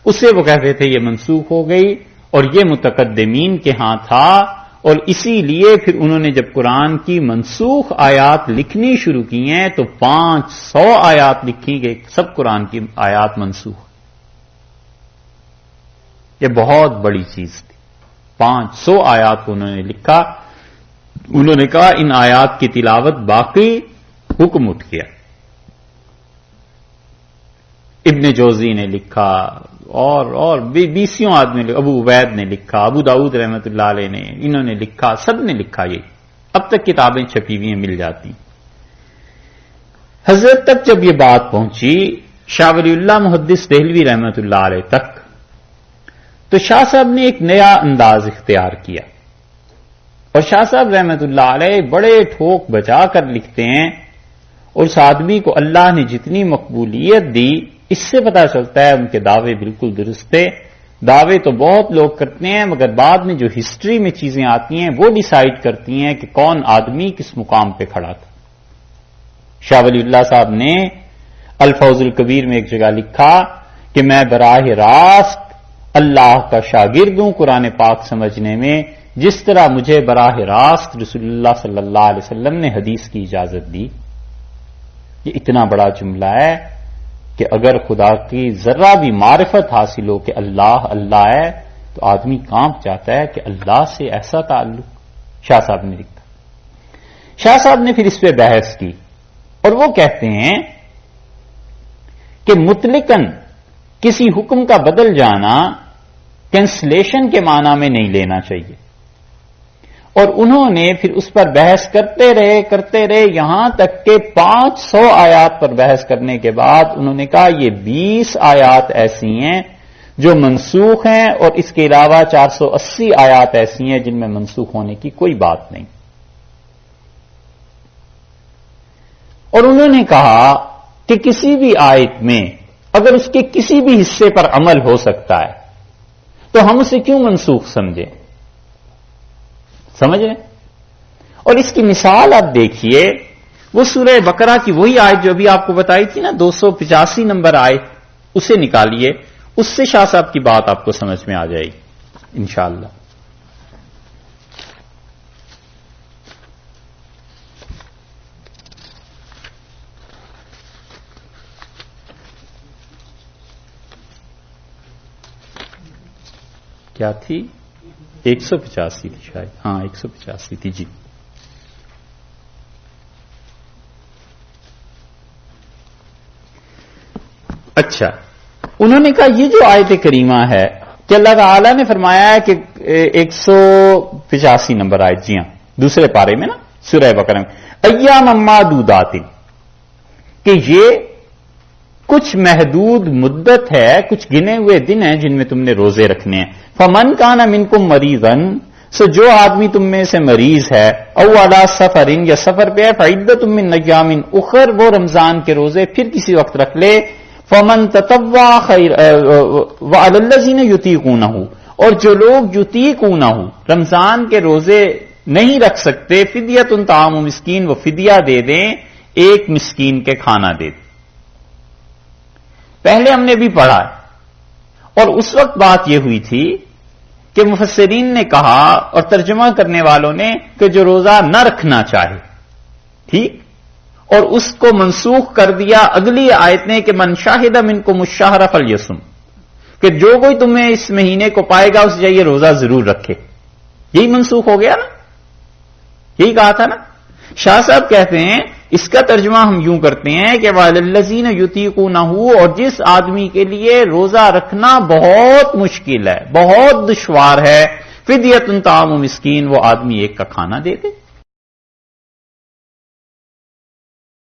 اسے وہ کہتے تھے یہ منسوخ ہو گئی، اور یہ متقدمین کے ہاں تھا، اور اسی لیے پھر انہوں نے جب قرآن کی منسوخ آیات لکھنی شروع کی ہیں تو 500 آیات لکھی گئی، سب قرآن کی آیات منسوخ۔ یہ بہت بڑی چیز تھی، 500 آیات کو انہوں نے لکھا، انہوں نے کہا ان آیات کی تلاوت باقی، حکم اٹھ گیا۔ ابن جوزی نے لکھا اور 20 آدمی، ابو عبید نے لکھا، ابو داؤد رحمت اللہ علیہ نے، انہوں نے لکھا، سب نے لکھا، یہ اب تک کتابیں چھپی ہوئی ہیں، مل جاتی۔ حضرت تک جب یہ بات پہنچی شاہ ولی اللہ محدث دہلوی رحمت اللہ علیہ تک، تو شاہ صاحب نے ایک نیا انداز اختیار کیا، اور شاہ صاحب رحمت اللہ علیہ بڑے ٹھوک بجا کر لکھتے ہیں، اور اس آدمی کو اللہ نے جتنی مقبولیت دی اس سے پتہ چلتا ہے ان کے دعوے بالکل درست تھے۔ دعوے تو بہت لوگ کرتے ہیں، مگر بعد میں جو ہسٹری میں چیزیں آتی ہیں وہ ڈیسائیڈ کرتی ہیں کہ کون آدمی کس مقام پہ کھڑا تھا۔ شاہ ولی اللہ صاحب نے الفوز الکبیر میں ایک جگہ لکھا کہ میں براہ راست اللہ کا شاگرد ہوں قرآن پاک سمجھنے میں، جس طرح مجھے براہ راست رسول اللہ صلی اللہ علیہ وسلم نے حدیث کی اجازت دی۔ یہ اتنا بڑا جملہ ہے کہ اگر خدا کی ذرہ بھی معرفت حاصل ہو کہ اللہ اللہ ہے تو آدمی کانپ جاتا ہے کہ اللہ سے ایسا تعلق۔ شاہ صاحب نے لکھا، شاہ صاحب نے پھر اس پہ بحث کی اور وہ کہتے ہیں کہ مطلقاً کسی حکم کا بدل جانا کینسلیشن کے معنی میں نہیں لینا چاہیے، اور انہوں نے پھر اس پر بحث کرتے رہے یہاں تک کہ 500 آیات پر بحث کرنے کے بعد انہوں نے کہا یہ 20 آیات ایسی ہیں جو منسوخ ہیں اور اس کے علاوہ 480 آیات ایسی ہیں جن میں منسوخ ہونے کی کوئی بات نہیں۔ اور انہوں نے کہا کہ کسی بھی آیت میں اگر اس کے کسی بھی حصے پر عمل ہو سکتا ہے تو ہم اسے کیوں منسوخ سمجھیں؟ سمجھ رہے؟ اور اس کی مثال آپ دیکھیے، وہ سورہ بقرہ کی وہی آیت جو ابھی آپ کو بتائی تھی نا، 285 نمبر آیت، اسے نکالیے، اس سے شاہ صاحب کی بات آپ کو سمجھ میں آ جائے گی انشاءاللہ۔ کیا تھی؟ 185 تھی شاید، ہاں 185 تھی جی۔ اچھا، انہوں نے کہا یہ جو آیت کریمہ ہے کہ اللہ تعالی نے فرمایا ہے کہ 185 نمبر آیت، جی ہاں دوسرے پارے میں نا سورہ بقرہ میں، ایام معدودات، کہ یہ کچھ محدود مدت ہے، کچھ گنے ہوئے دن ہیں جن میں تم نے روزے رکھنے ہیں۔ فمن کان منکم مریضا، سو جو آدمی تم میں سے مریض ہے، او علی سفر، یا سفر پہ ہے، فعدۃ من ایام اخر، وہ رمضان کے روزے پھر کسی وقت رکھ لے۔ فمن تطوع خیر وعلی الذین یطیقونہ، اور جو لوگ یطیقونہ رمضان کے روزے نہیں رکھ سکتے، فدیۃ طعام مسکین، وہ فدیہ دے دیں، ایک مسکین کے کھانا دے دیں۔ پہلے ہم نے بھی پڑھا اور اس وقت بات یہ ہوئی تھی کہ مفسرین نے کہا اور ترجمہ کرنے والوں نے کہ جو روزہ نہ رکھنا چاہے، ٹھیک، اور اس کو منسوخ کر دیا اگلی آیت نے کہ من شاہد منکم الشہر فلیصم، کہ جو کوئی تمہیں اس مہینے کو پائے گا اسے چاہیے روزہ ضرور رکھے۔ یہی منسوخ ہو گیا نا، یہی کہا تھا نا۔ شاہ صاحب کہتے ہیں اس کا ترجمہ ہم یوں کرتے ہیں کہ وعلی الذین یطیقونہ، اور جس آدمی کے لیے روزہ رکھنا بہت مشکل ہے، بہت دشوار ہے، فدیۃ طعام مسکین، وہ آدمی ایک کا کھانا دے دے۔